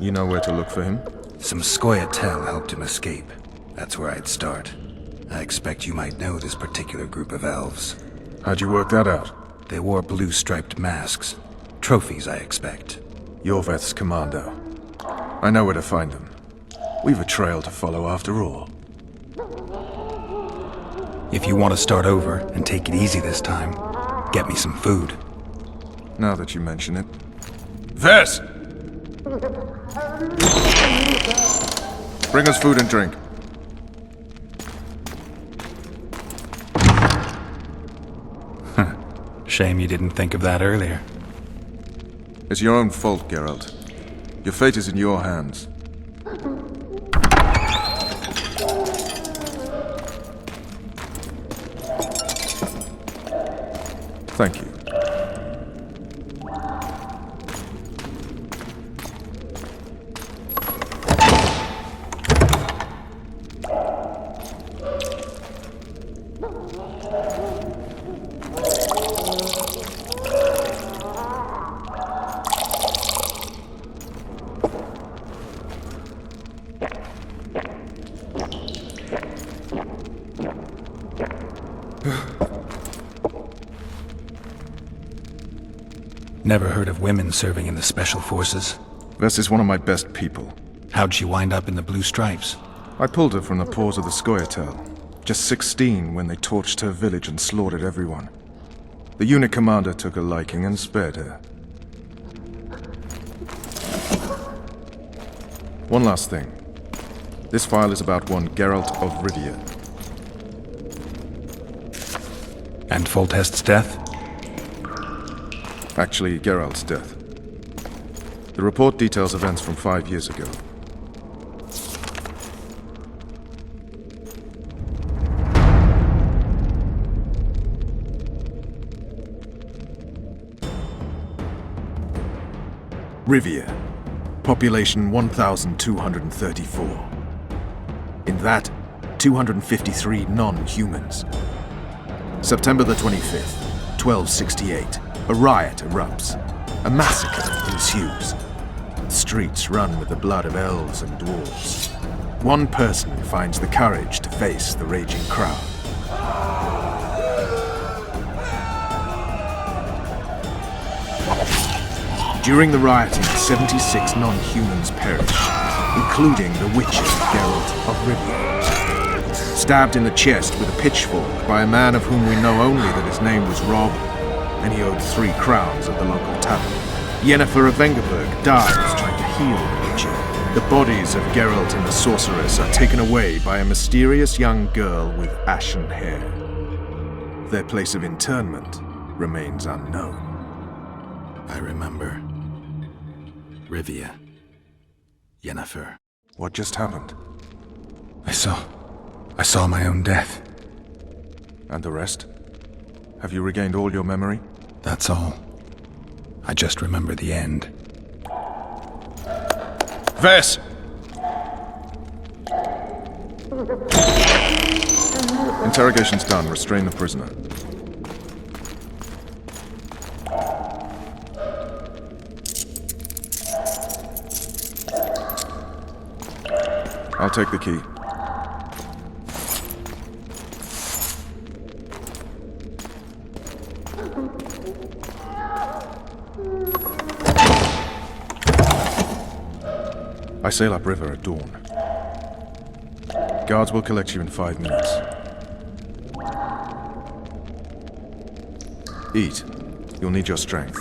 Speaker 2: You know where to look for him?
Speaker 3: Some Scoia'tael helped him escape. That's where I'd start. I expect you might know this particular group of elves.
Speaker 2: How'd you work that out?
Speaker 3: They wore blue-striped masks. Trophies, I expect.
Speaker 2: Yorveth's commando. I know where to find them. We've a trail to follow after all.
Speaker 3: If you want to start over and take it easy this time, get me some food.
Speaker 2: Now that you mention it. Vess! Bring us food and drink.
Speaker 3: Shame you didn't think of that earlier.
Speaker 2: It's your own fault, Geralt. Your fate is in your hands. Thank you.
Speaker 3: Never heard of women serving in the Special Forces.
Speaker 2: Vess is one of my best people.
Speaker 3: How'd she wind up in the Blue Stripes?
Speaker 2: I pulled her from the paws of the Scoia'tael. Just 16 when they torched her village and slaughtered everyone. The unit commander took a liking and spared her. One last thing. This file is about one Geralt of Rivia.
Speaker 3: And Foltest's death?
Speaker 2: Actually, Geralt's death. The report details events from 5 years ago. Rivia. Population 1,234. In that, 253 non-humans. September the 25th, 1268. A riot erupts. A massacre ensues. underground streets run with the blood of elves and dwarves. One person finds the courage to face the raging crowd. During the rioting, 76 non-humans perished, including the Witcher, Geralt of Rivia. Stabbed in the chest with a pitchfork by a man of whom we know only that his name was Rob, and he owed 3 crowns at the local tavern. Yennefer of Vengerberg dies trying to heal the Witcher. The bodies of Geralt and the sorceress are taken away by a mysterious young girl with ashen hair. Their place of interment remains unknown.
Speaker 3: I remember. Rivia. Yennefer.
Speaker 2: What just happened?
Speaker 3: I saw my own death.
Speaker 2: And the rest? Have you regained all your memory?
Speaker 3: That's all. I just remember the end.
Speaker 2: Vess! Interrogation's done. Restrain the prisoner. I'll take the key. I sail upriver at dawn. Guards will collect you in 5 minutes. Eat. You'll need your strength.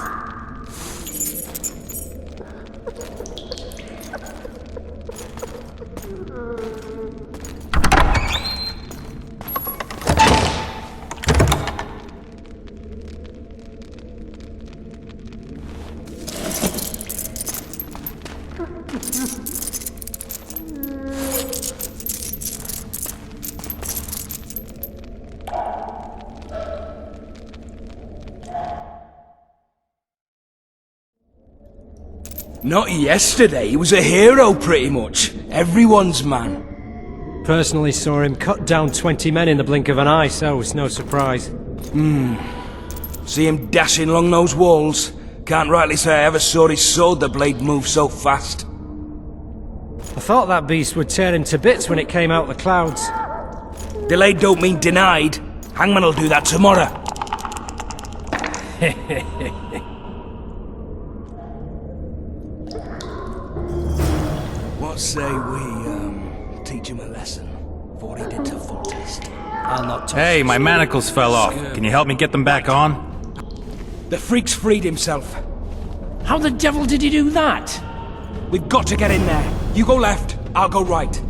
Speaker 6: Not yesterday, he was a hero pretty much. Everyone's man.
Speaker 8: Personally saw him cut down 20 men in the blink of an eye, so it's no surprise.
Speaker 6: See him dashing along those walls. Can't rightly say I ever saw his sword the blade move so fast.
Speaker 8: I thought that beast would tear him to bits when it came out the clouds.
Speaker 6: Delayed don't mean denied. Hangman'll do that tomorrow. What say we, teach him a lesson? For what he did to Foltest. I'll not touch.
Speaker 15: Hey, my manacles fell off. Can you help me get them back on?
Speaker 6: The freak's freed himself.
Speaker 1: How the devil did he do that?
Speaker 6: We've got to get in there. You go left, I'll go right.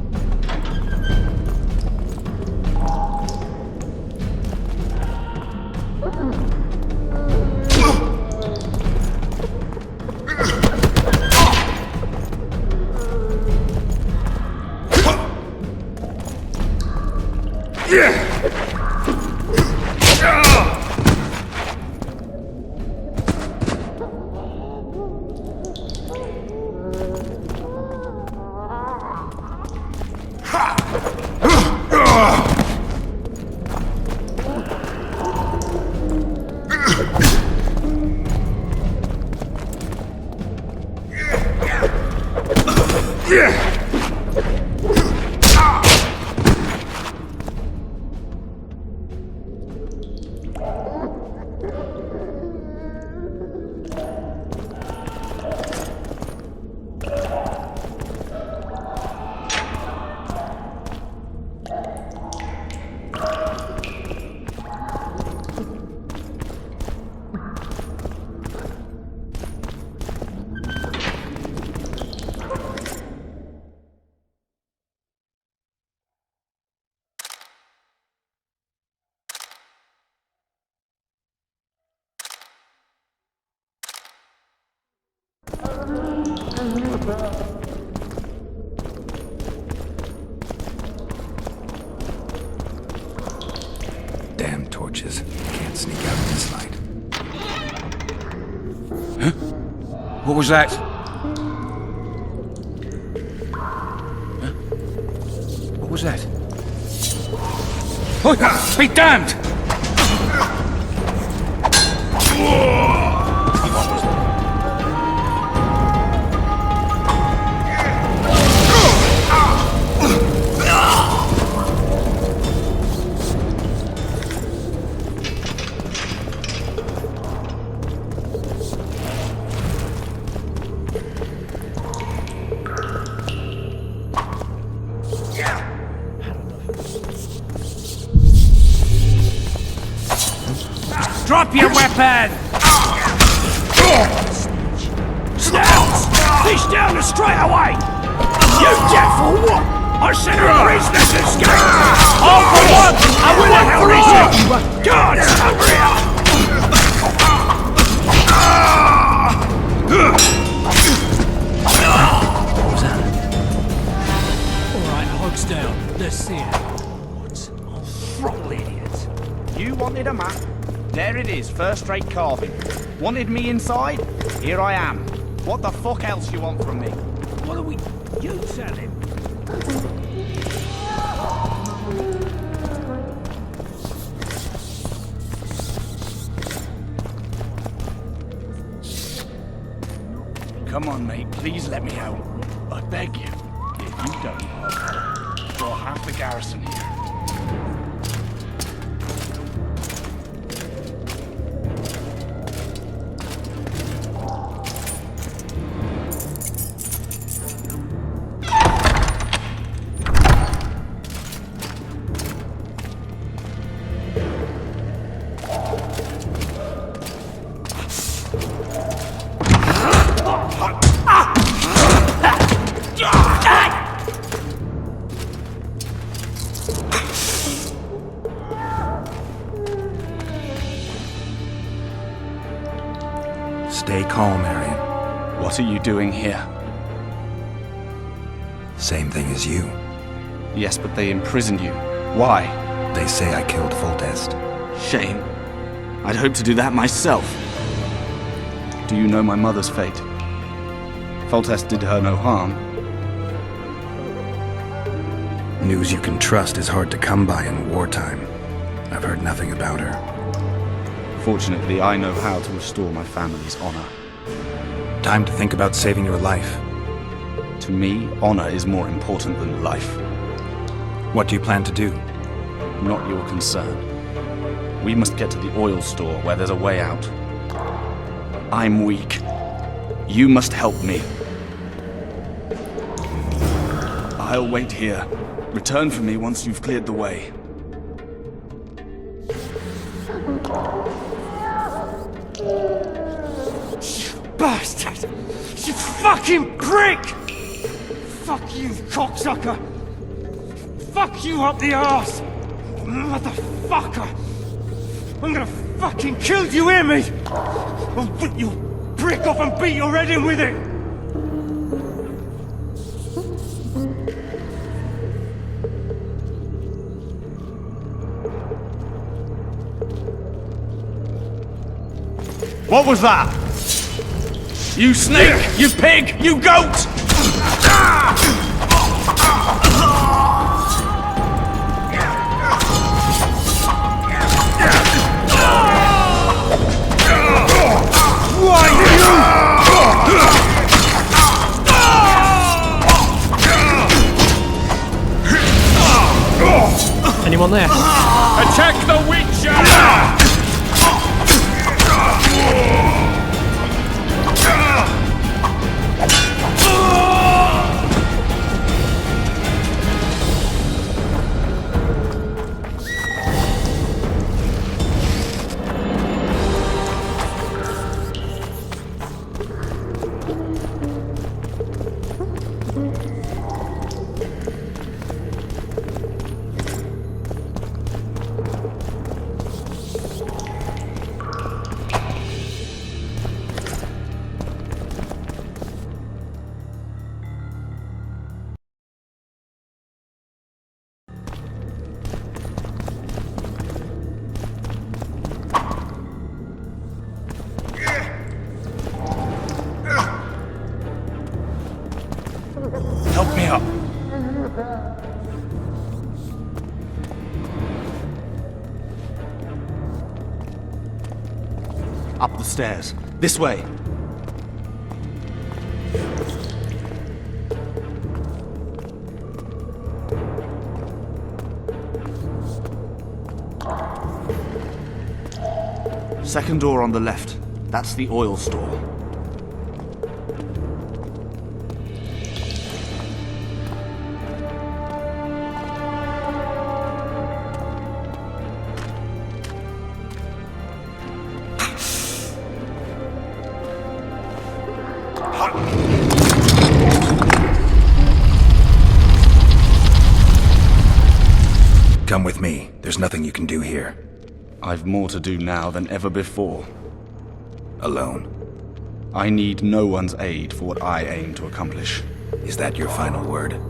Speaker 3: Damn torches. Can't sneak out in this light.
Speaker 6: Huh? What was that? Huh? What was that? Oh, be damned! Drop your weapon! Snouts! Fish down straight away! You dead for what? I sent her prisoners to escape! All for one! I will have reason! God, hurry up!
Speaker 1: What was that? Alright, hogs down. Let's see it. What a throttle idiot.
Speaker 9: You wanted a map? There it is, first-rate carving. Wanted me inside? Here I am. What the fuck else you want from me?
Speaker 6: What are we... You tell him.
Speaker 9: Come on, mate, please let me out. I beg you. If you don't, I'll draw half the garrison here.
Speaker 3: Stay calm, Arian.
Speaker 9: What are you doing here?
Speaker 3: Same thing as you.
Speaker 9: Yes, but they imprisoned you. Why?
Speaker 3: They say I killed Foltest.
Speaker 9: Shame. I'd hoped to do that myself. Do you know my mother's fate? Foltest did her no harm.
Speaker 3: News you can trust is hard to come by in wartime. I've heard nothing about her.
Speaker 9: Fortunately, I know how to restore my family's honor.
Speaker 3: Time to think about saving your life.
Speaker 9: To me, honor is more important than life.
Speaker 3: What do you plan to do?
Speaker 9: Not your concern. We must get to the oil store where there's a way out. I'm weak. You must help me. I'll wait here. Return for me once you've cleared the way.
Speaker 6: Bastard! You fucking prick! Fuck you, cocksucker! Fuck you up the arse! Motherfucker! I'm gonna fucking kill you, hear me? I'll rip your prick off and beat your head in with it!
Speaker 9: What was that? You snake! You pig! You goat!
Speaker 6: Why
Speaker 1: you? Anyone there?
Speaker 4: Attack the Witcher!
Speaker 9: Help me up. Up the stairs. This way. Second door on the left. That's the oil store.
Speaker 3: Come with me. There's nothing you can do here.
Speaker 9: I've more to do now than ever before.
Speaker 3: Alone.
Speaker 9: I need no one's aid for what I aim to accomplish.
Speaker 3: Is that your final word?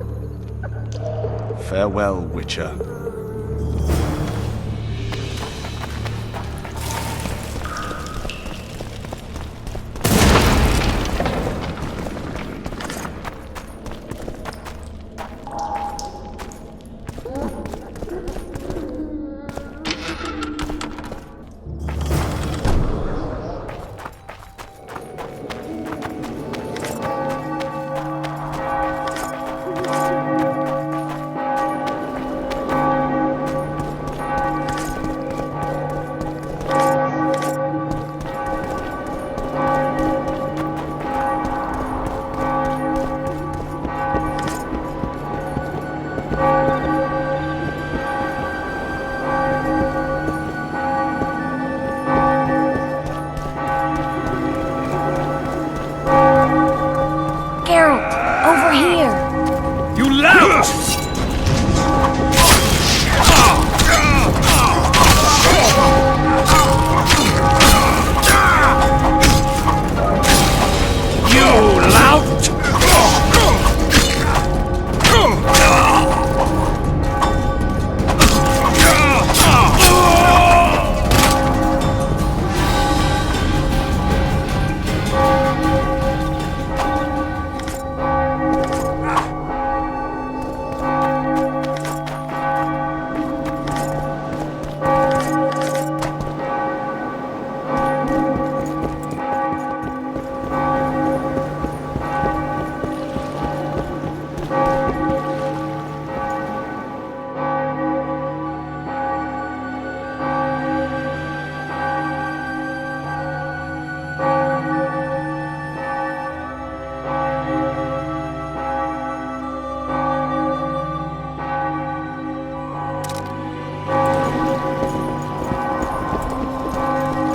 Speaker 9: Farewell, Witcher.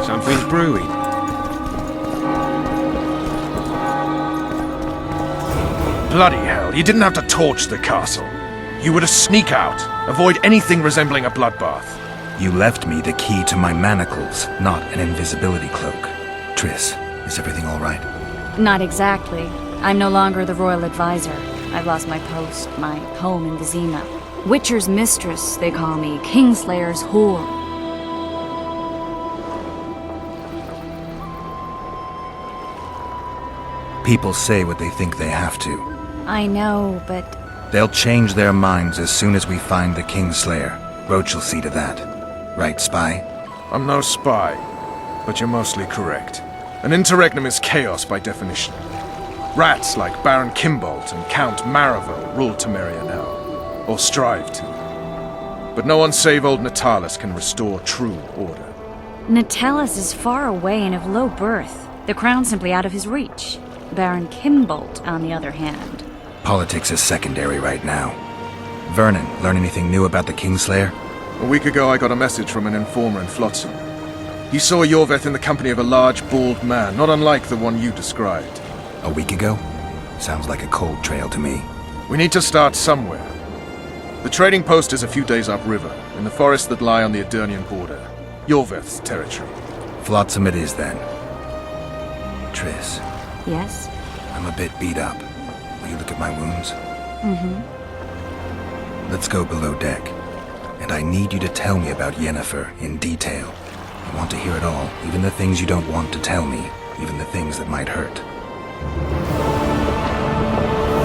Speaker 4: Something's brewing.
Speaker 2: Bloody hell, you didn't have to torch the castle. You were to sneak out, avoid anything resembling a bloodbath.
Speaker 3: You left me the key to my manacles, not an invisibility cloak. Triss, is everything all right?
Speaker 5: Not exactly. I'm no longer the royal advisor. I've lost my post, my home in Vizima. Witcher's mistress, they call me. Kingslayer's whore.
Speaker 3: People say what they think they have to.
Speaker 5: I know, but...
Speaker 3: They'll change their minds as soon as we find the Kingslayer. Roach will see to that. Right, spy?
Speaker 2: I'm no spy, but you're mostly correct. An interregnum is chaos by definition. Rats like Baron Kimbolt and Count Maravel rule Temeria now, or strive to. But no one save old Natalis can restore true order.
Speaker 5: Natalis is far away and of low birth. The crown's simply out of his reach. Baron Kimbolt, on the other hand.
Speaker 3: Politics is secondary right now. Vernon, learn anything new about the Kingslayer?
Speaker 2: A week ago I got a message from an informer in Flotsam. He saw Yorveth in the company of a large, bald man, not unlike the one you described.
Speaker 3: A week ago? Sounds like a cold trail to me.
Speaker 2: We need to start somewhere. The trading post is a few days upriver, in the forests that lie on the Adernian border. Yorveth's territory.
Speaker 3: Flotsam it is, then. Triss.
Speaker 5: Yes?
Speaker 3: I'm a bit beat up. Will you look at my wounds? Let's go below deck. And I need you to tell me about Yennefer in detail. I want to hear it all, even the things you don't want to tell me, even the things that might hurt.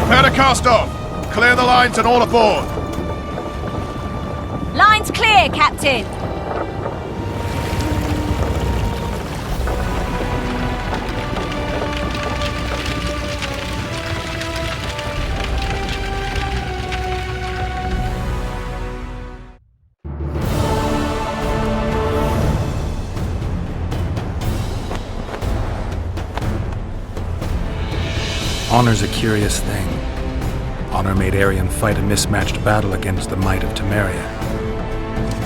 Speaker 2: Prepare to cast off! Clear the lines and all aboard!
Speaker 5: Lines clear, Captain!
Speaker 3: Honor's a curious thing. Honor made Arion fight a mismatched battle against the might of Temeria.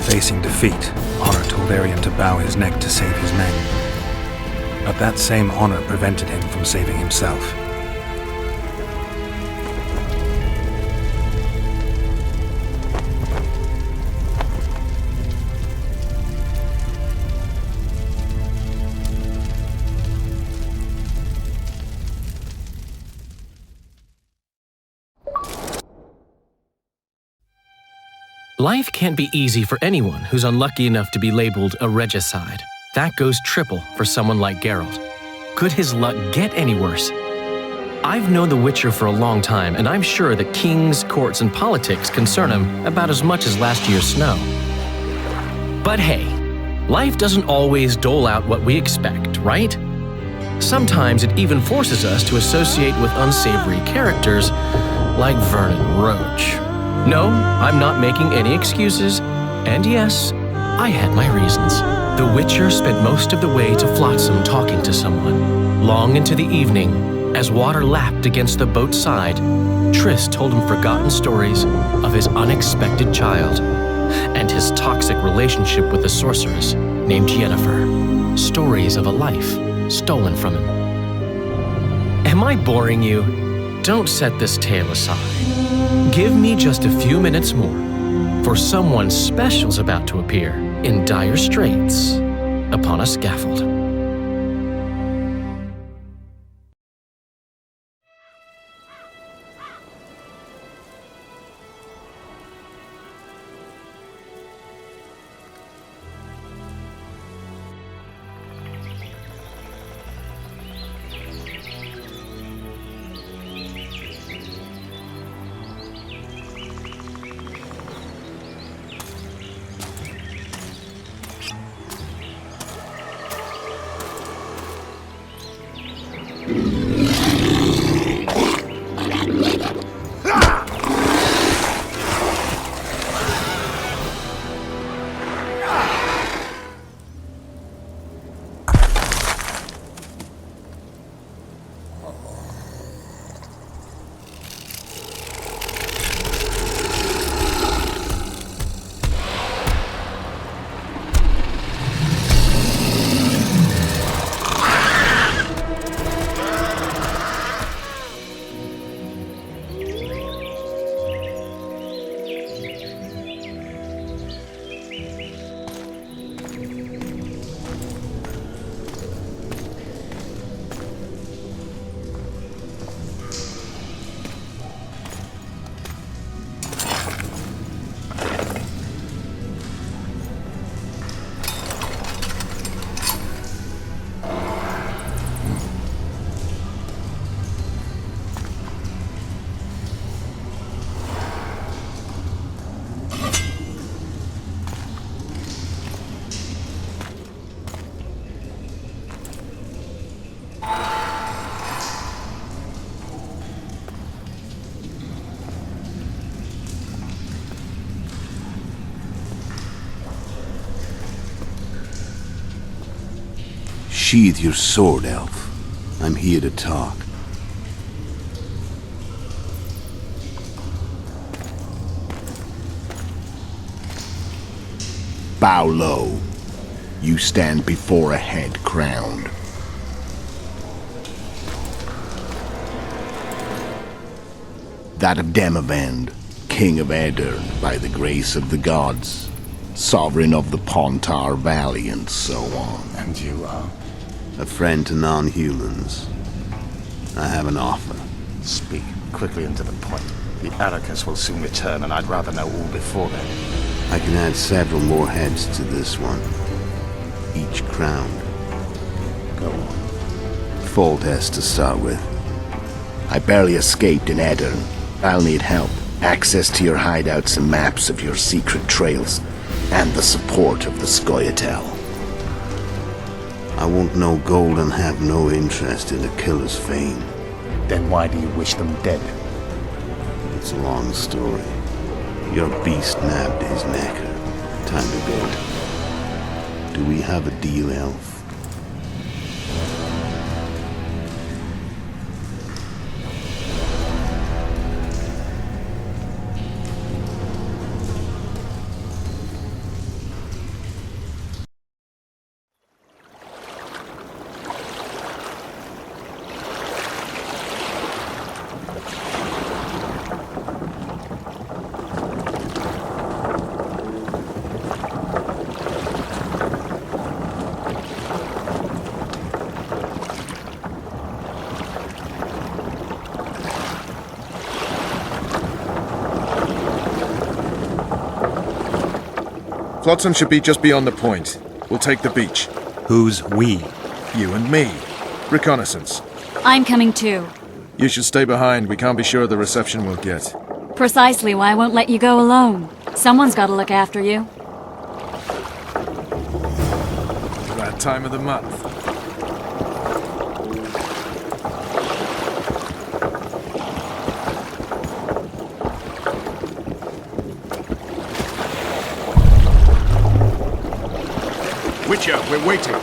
Speaker 3: Facing defeat, Honor told Arion to bow his neck to save his men. But that same honor prevented him from saving himself.
Speaker 16: Life can't be easy for anyone who's unlucky enough to be labeled a regicide. That goes triple for someone like Geralt. Could his luck get any worse? I've known the Witcher for a long time, and I'm sure that kings, courts, and politics concern him about as much as last year's snow. But hey, life doesn't always dole out what we expect, right? Sometimes it even forces us to associate with unsavory characters like Vernon Roach. No, I'm not making any excuses, and yes, I had my reasons. The Witcher spent most of the way to Flotsam talking to someone. Long into the evening, as water lapped against the boat's side, Triss told him forgotten stories of his unexpected child and his toxic relationship with a sorceress named Yennefer. Stories of a life stolen from him. Am I boring you? Don't set this tale aside. Give me just a few minutes more, for someone special's about to appear in dire straits upon a scaffold.
Speaker 17: Sheathe your sword, elf. I'm here to talk. Bow low. You stand before a head crowned. That of Demavend, King of Aedirn, by the grace of the gods, sovereign of the Pontar Valley, and so on.
Speaker 18: And you are?
Speaker 17: A friend to non-humans. I have an offer.
Speaker 18: Speak quickly and to the point. The Arrakis will soon return, and I'd rather know all before then.
Speaker 17: I can add several more heads to this one. Each crowned.
Speaker 18: Go on.
Speaker 17: Full test to start with. I barely escaped in Aedirn. I'll need help. Access to your hideouts and maps of your secret trails. And the support of the Scoia'tael. I want no gold and have no interest in the killer's fame.
Speaker 18: Then why do you wish them dead?
Speaker 17: It's a long story. Your beast nabbed his necker. Time to go. Do we have a deal, elf?
Speaker 2: Flotsam should be just beyond the point. We'll take the beach.
Speaker 3: Who's we?
Speaker 2: You and me. Reconnaissance.
Speaker 5: I'm coming too.
Speaker 2: You should stay behind. We can't be sure of the reception we'll get.
Speaker 5: Precisely why I won't let you go alone. Someone's got to look after you.
Speaker 2: That time of the month. Witcher, we're waiting.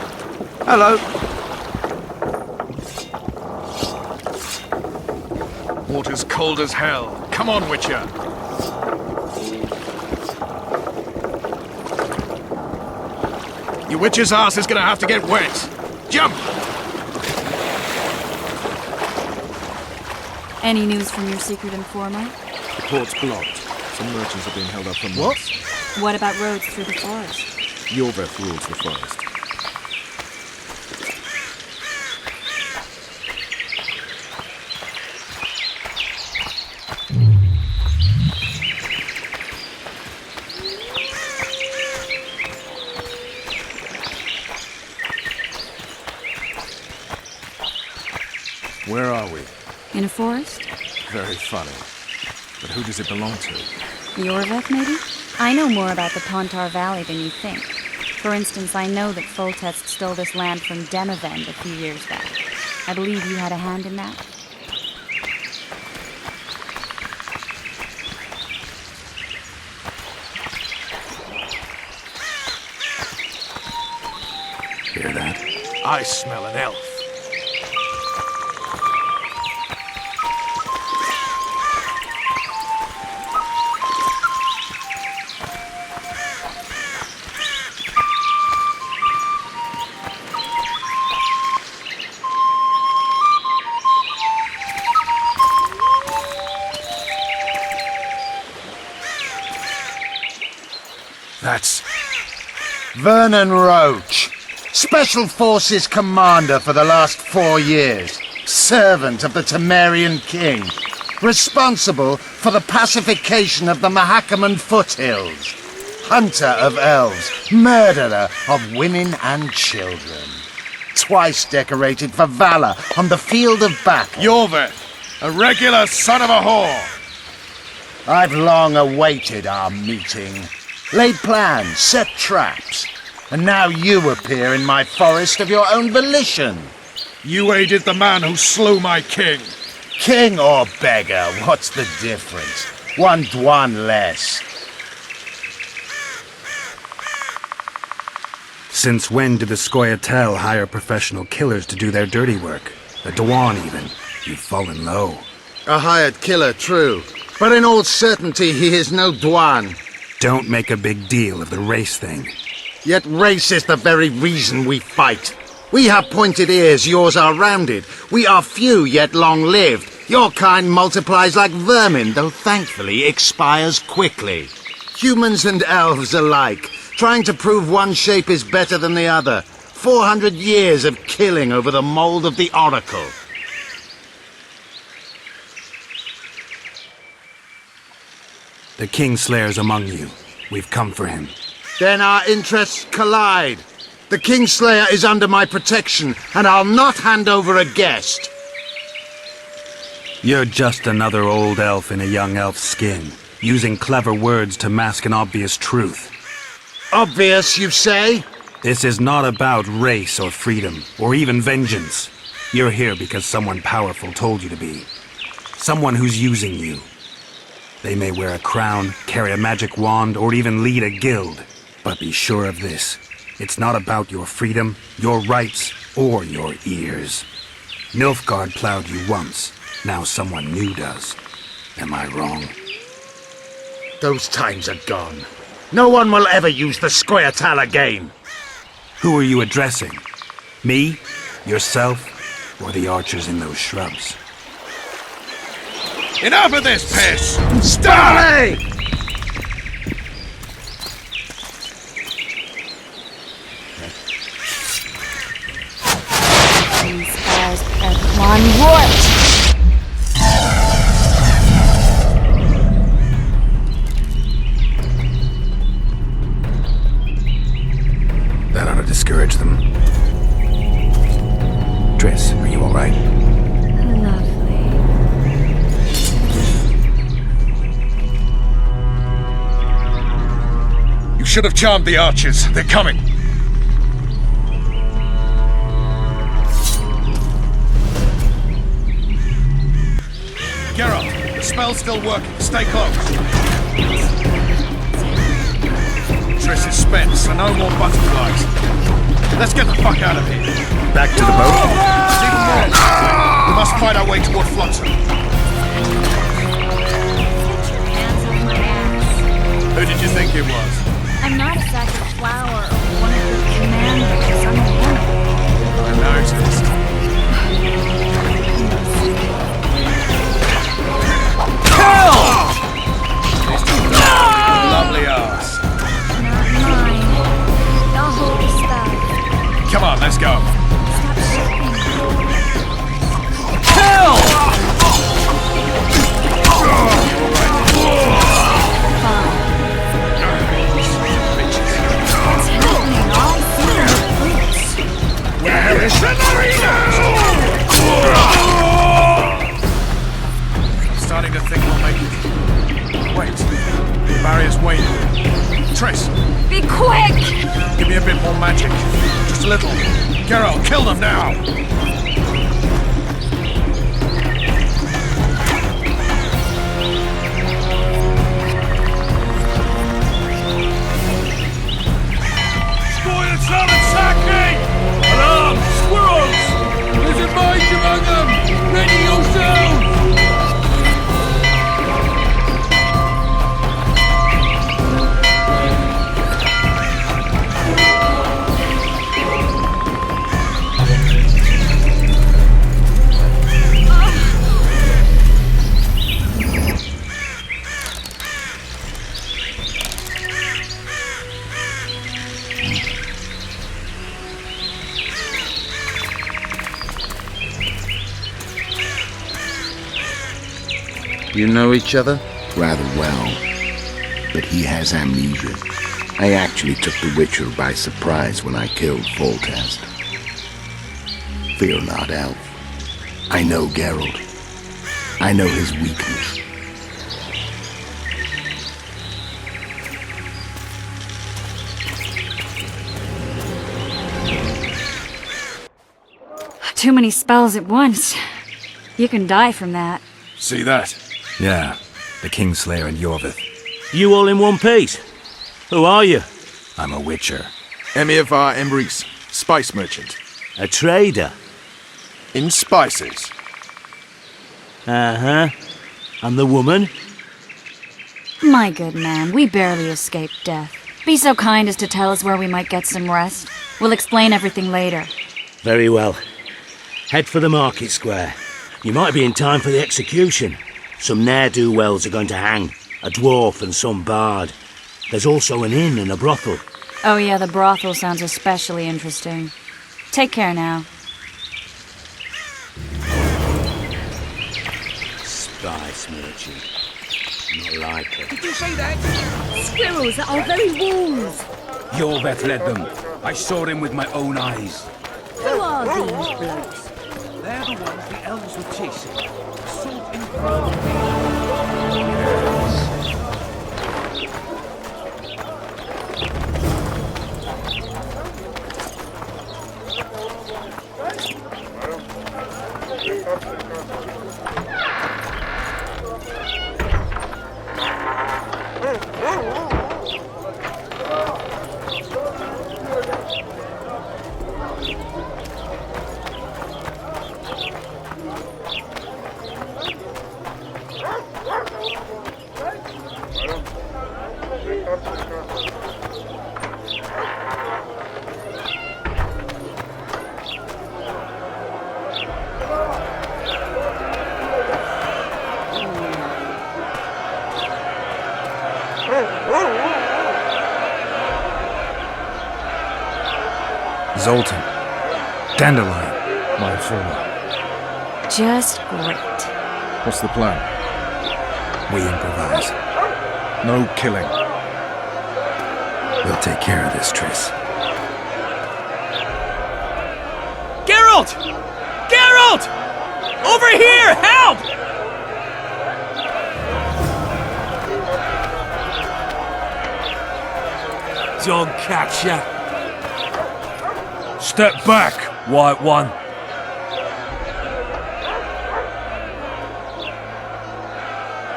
Speaker 9: Hello.
Speaker 2: Water's cold as hell. Come on, Witcher. Your witch's ass is gonna have to get wet. Jump!
Speaker 5: Any news from your secret informer?
Speaker 2: The port's blocked. Some merchants are being held up for months.
Speaker 5: What about roads through the forest?
Speaker 2: Yorveth rules the forest. Where are we?
Speaker 5: In a forest?
Speaker 2: Very funny. But who does it belong to?
Speaker 5: Yorveth, maybe? I know more about the Pontar Valley than you think. For instance, I know that Foltest stole this land from Demavend a few years back. I believe you had a hand in that.
Speaker 3: Hear that?
Speaker 2: I smell an elf.
Speaker 17: That's Vernon Roach, Special Forces Commander for the last 4 years, servant of the Temerian King, responsible for the pacification of the Mahakaman foothills, hunter of elves, murderer of women and children, twice decorated for valor on the field of battle.
Speaker 2: Yorveth, a regular son of a whore.
Speaker 17: I've long awaited our meeting. Laid plans, set traps, and now you appear in my forest of your own volition.
Speaker 2: You aided the man who slew my king.
Speaker 17: King or beggar, what's the difference? One Dwan less.
Speaker 3: Since when did the Scoia'tael hire professional killers to do their dirty work? The Dwan even. You've fallen low.
Speaker 17: A hired killer, true. But in all certainty, he is no Dwan.
Speaker 3: Don't make a big deal of the race thing.
Speaker 17: Yet race is the very reason we fight. We have pointed ears, yours are rounded. We are few, yet long-lived. Your kind multiplies like vermin, though thankfully expires quickly. Humans and elves alike, trying to prove one shape is better than the other. 400 years of killing over the mold of the Oracle.
Speaker 3: The Kingslayer's among you. We've come for him.
Speaker 17: Then our interests collide. The Kingslayer is under my protection, and I'll not hand over a guest.
Speaker 3: You're just another old elf in a young elf's skin, using clever words to mask an obvious truth.
Speaker 17: Obvious, you say?
Speaker 3: This is not about race or freedom, or even vengeance. You're here because someone powerful told you to be. Someone who's using you. They may wear a crown, carry a magic wand, or even lead a guild. But be sure of this. It's not about your freedom, your rights, or your ears. Nilfgaard plowed you once. Now someone new does. Am I wrong?
Speaker 17: Those times are gone. No one will ever use the Scoia'tael again.
Speaker 3: Who are you addressing? Me? Yourself? Or the archers in those shrubs?
Speaker 2: Enough of this piss! Stop!
Speaker 5: Inspires everyone what?
Speaker 2: Should have charmed the archers. They're coming. Geralt, the spell's still working. Stay close. Triss is spent, so no more butterflies. Let's get the fuck out of here.
Speaker 3: Back to the boat?
Speaker 2: There's even more. We must fight our way toward Flotsam. Who did you think it was?
Speaker 5: I'm not a sack of flour or one of your commanders. I'm a woman.
Speaker 2: I noticed.
Speaker 6: Kill!
Speaker 2: Lovely ass.
Speaker 5: Not mine. I'll hold the spell.
Speaker 2: Come on, let's go.
Speaker 5: Stop shooting.
Speaker 6: Kill!
Speaker 5: Fine. What's happening? All I see are fruits.
Speaker 2: Where is the Starting to think we'll make it. Wait. The barrier's waiting. Triss,
Speaker 5: Be quick!
Speaker 2: give me a bit more magic. Just a little. Geralt, kill them now!
Speaker 6: Squirrels are attacking! Alarm! Squirrels! There's a mage among them! Ready yourselves!
Speaker 17: You know each other? Rather well. But he has amnesia. I actually took the Witcher by surprise when I killed Foltest. Fear not, Elf. I know Geralt. I know his weakness.
Speaker 5: Too many spells at once. You can die from that.
Speaker 2: See that?
Speaker 3: Yeah, the Kingslayer and Yorvith.
Speaker 10: You all in one piece? Who are you?
Speaker 3: I'm a Witcher.
Speaker 2: Emir var Emrys, spice merchant.
Speaker 10: A trader?
Speaker 2: In spices.
Speaker 10: Uh-huh. And the woman?
Speaker 5: My good man, we barely escaped death. Be so kind as to tell us where we might get some rest. We'll explain everything later.
Speaker 10: Very well. Head for the market square. You might be in time for the execution. Some ne'er-do-wells are going to hang. A dwarf and some bard. There's also an inn and a brothel.
Speaker 5: Oh yeah, the brothel sounds especially interesting. Take care now.
Speaker 10: Spice merchant. Not like her.
Speaker 6: Did you say that?
Speaker 11: Squirrels at our very walls.
Speaker 7: Yorveth led them. I saw him with my own eyes.
Speaker 11: Who are these blokes?
Speaker 7: They're the ones the elves were chasing. Sought in
Speaker 3: Zoltan. Dandelion.
Speaker 2: My former.
Speaker 5: Just great.
Speaker 2: What's the plan?
Speaker 3: We improvise.
Speaker 2: No killing.
Speaker 3: We'll take care of this, Triss.
Speaker 6: Geralt! Geralt! Over here! Help! Don't catch ya. Step back, White One.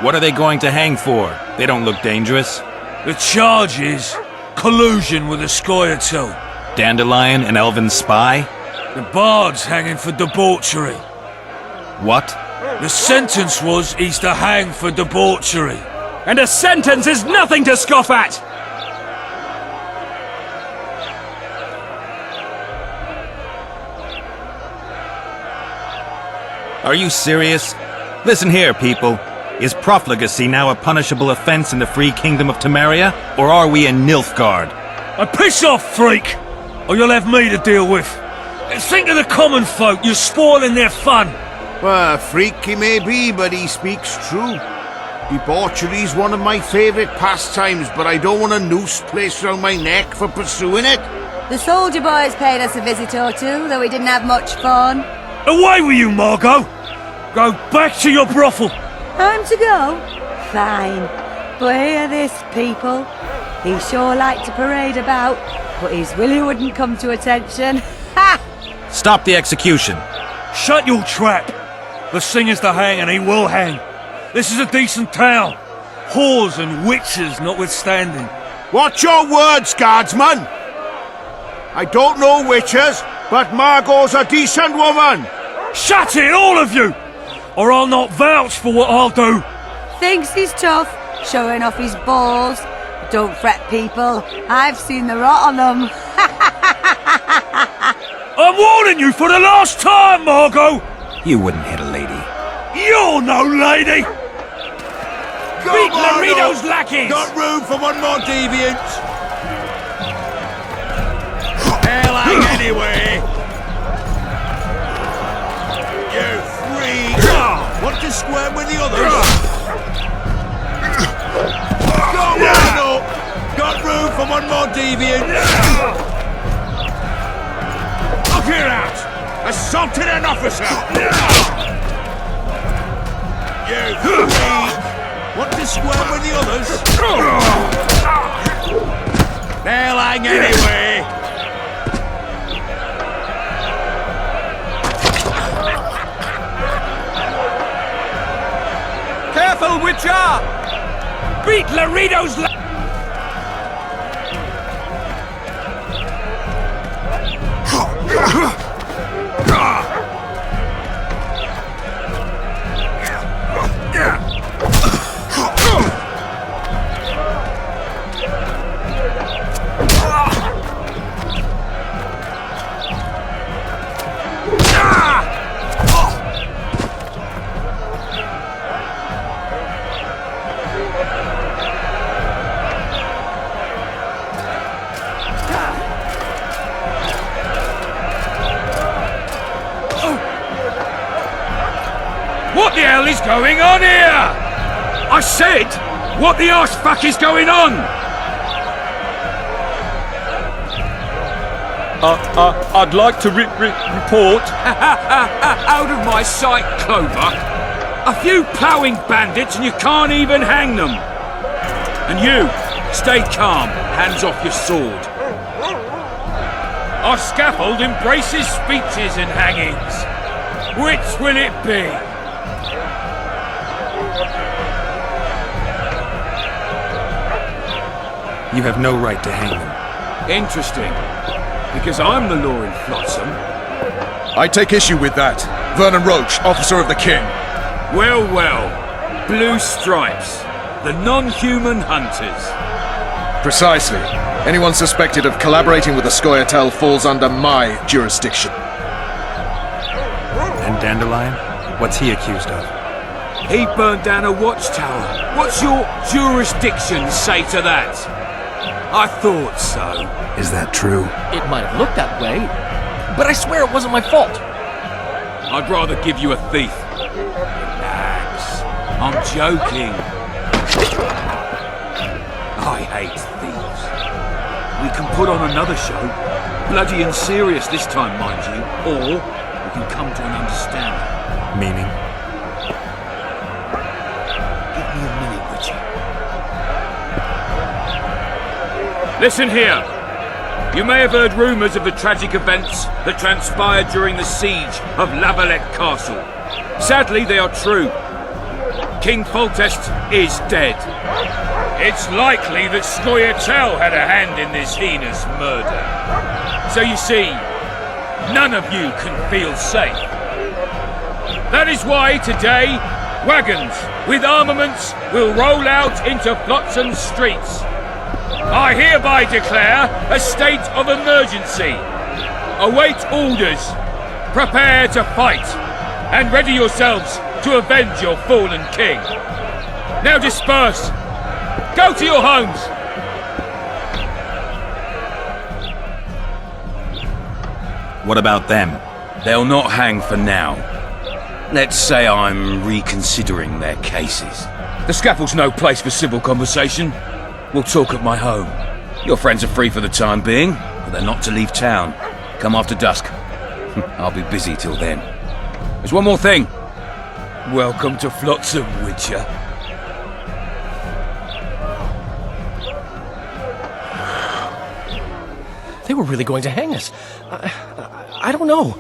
Speaker 15: What are they going to hang for? They don't look dangerous.
Speaker 6: The charge is collusion with a Scoia'tael.
Speaker 15: Dandelion, an elven spy?
Speaker 6: The bard's hanging for debauchery.
Speaker 15: What?
Speaker 6: The sentence was he's to hang for debauchery.
Speaker 19: And a sentence is nothing to scoff at!
Speaker 15: Are you serious? Listen here, people. Is profligacy now a punishable offense in the free kingdom of Temeria, or are we in Nilfgaard?
Speaker 6: Piss off, freak! Or you'll have me to deal with. Think of the common folk, you're spoiling their fun.
Speaker 20: Well, freak he may be, but he speaks true. Debauchery's one of my favourite pastimes, but I don't want a noose placed around my neck for pursuing it.
Speaker 21: The soldier boys paid us a visit or two, though we didn't have much fun.
Speaker 6: Away with you, Margot! Go back to your brothel!
Speaker 21: Time to go? Fine. But hear this, people. He sure liked to parade about, but his willy wouldn't come to attention. Ha!
Speaker 15: Stop the execution.
Speaker 6: Shut your trap! The singer's to hang, and he will hang. This is a decent town. Whores and witches notwithstanding.
Speaker 20: Watch your words, guardsman! I don't know witches, but Margot's a decent woman!
Speaker 6: Shut it, all of you! Or I'll not vouch for what I'll do.
Speaker 21: Thinks he's tough, showing off his balls. Don't fret, people. I've seen the rot on them.
Speaker 6: I'm warning you for the last time, Margot!
Speaker 3: You wouldn't hit a lady.
Speaker 6: You're no lady! Beat Laredo's lackeys!
Speaker 20: Got room for one more deviant! Hell, anyway! You freak! Want to square with the others? Go on up! Got room for one more deviant! Up here out! Assaulted an officer! You freak! Want to square with the others? They'll hang anyway!
Speaker 19: Careful, Witcher!
Speaker 6: Beat Laredo's What the hell is going on here? I said, what the arse fuck is going on?
Speaker 19: I'd like to report. Out of my sight, Clover. A few ploughing bandits and you can't even hang them. And you, stay calm, hands off your sword.
Speaker 6: Our scaffold embraces speeches and hangings. Which will it be?
Speaker 3: You have no right to hang them.
Speaker 19: Interesting. Because I'm the law in Flotsam.
Speaker 2: I take issue with that. Vernon Roach, officer of the king.
Speaker 19: Well, well. Blue stripes. The non-human hunters.
Speaker 2: Precisely. Anyone suspected of collaborating with the Scoia'tael falls under my jurisdiction.
Speaker 3: And Dandelion? What's he accused of?
Speaker 19: He burned down a watchtower. What's your jurisdiction say to that? I thought so.
Speaker 3: Is that true?
Speaker 1: It might have looked that way, but I swear it wasn't my fault.
Speaker 19: I'd rather give you a thief. Relax. I'm joking. I hate thieves. We can put on another show. Bloody and serious this time, mind you. Or we can come to an understanding.
Speaker 3: Meaning?
Speaker 19: Give me a minute, Richie. Listen here. You may have heard rumours of the tragic events that transpired during the siege of La Valette Castle. Sadly, they are true. King Foltest is dead. It's likely that Scoia'tael had a hand in this heinous murder. So you see, none of you can feel safe. That is why today, wagons with armaments will roll out into Flotsam streets. I hereby declare a state of emergency. Await orders. Prepare to fight. And ready yourselves to avenge your fallen king. Now disperse. Go to your homes.
Speaker 15: What about them?
Speaker 13: They'll not hang for now. Let's say I'm reconsidering their cases. The scaffold's no place for civil conversation. We'll talk at my home. Your friends are free for the time being, but they're not to leave town. Come after dusk. I'll be busy till then. There's one more thing. Welcome to Flotsam, Witcher.
Speaker 6: They were really going to hang us. I don't know.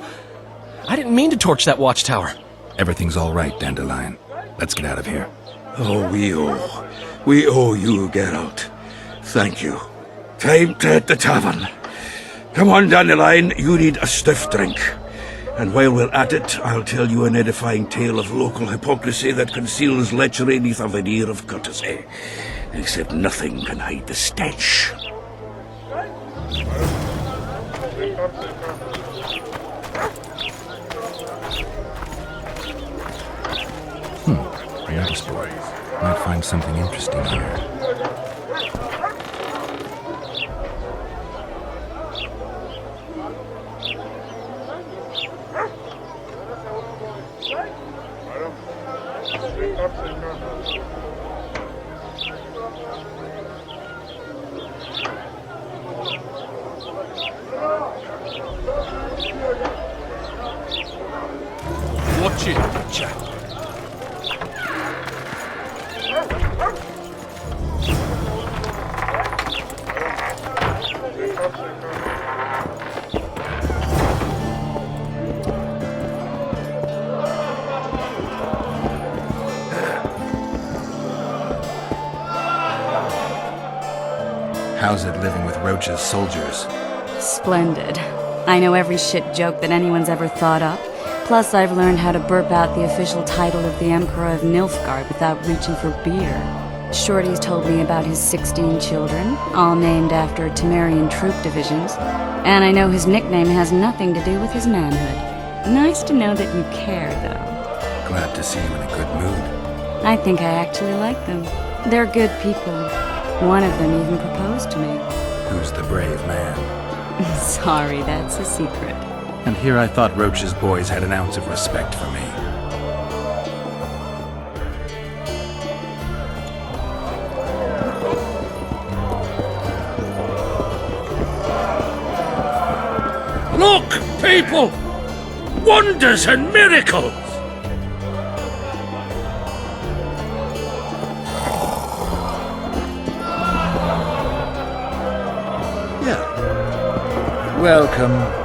Speaker 6: I didn't mean to torch that watchtower.
Speaker 3: Everything's all right, Dandelion. Let's get out of here.
Speaker 22: Oh, we owe you, Geralt. Thank you. Time to hit the tavern. Come on, Dandelion, you need a stiff drink. And while we're at it, I'll tell you an edifying tale of local hypocrisy that conceals lechery neath a veneer of courtesy. Except nothing can hide the stench.
Speaker 3: Riotous boy. Might find something interesting here.
Speaker 6: Watch it, Witcher.
Speaker 3: How's it living with Roach's soldiers?
Speaker 5: Splendid. I know every shit joke that anyone's ever thought up. Plus, I've learned how to burp out the official title of the Emperor of Nilfgaard without reaching for beer. Shorty's told me about his 16 children, all named after Temerian troop divisions. And I know his nickname has nothing to do with his manhood. Nice to know that you care, though.
Speaker 3: Glad to see you in a good mood.
Speaker 5: I think I actually like them. They're good people. One of them even proposed to me.
Speaker 3: Who's the brave man?
Speaker 5: Sorry, that's a secret.
Speaker 3: And here I thought Roach's boys had an ounce of respect for me.
Speaker 19: Look, people! Wonders and miracles!
Speaker 13: Welcome.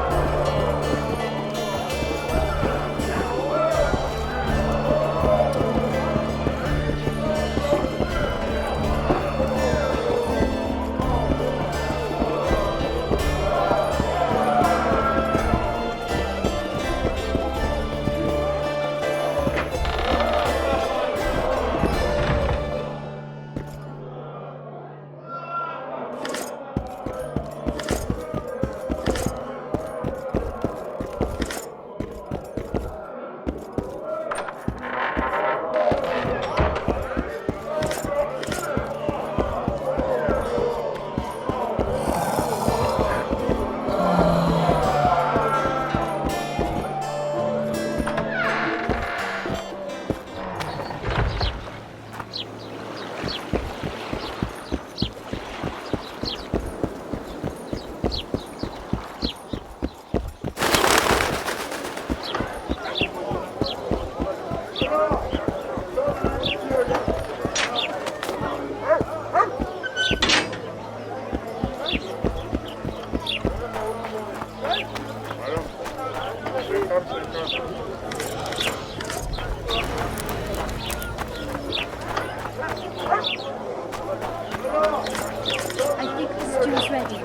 Speaker 12: I think the stew's ready.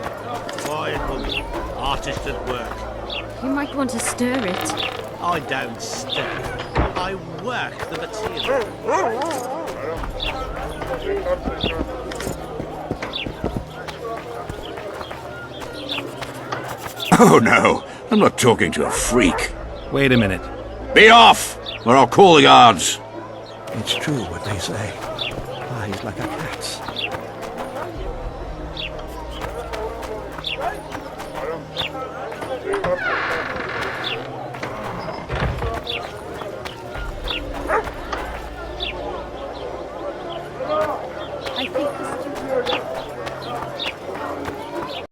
Speaker 14: Quiet, woman. Artist at work.
Speaker 12: You might want to stir it.
Speaker 14: I don't stir. I work the material.
Speaker 22: Oh no, I'm not talking to a freak.
Speaker 15: Wait a minute.
Speaker 22: Be off, or I'll call the guards. It's true what they say. Eyes like a cat's.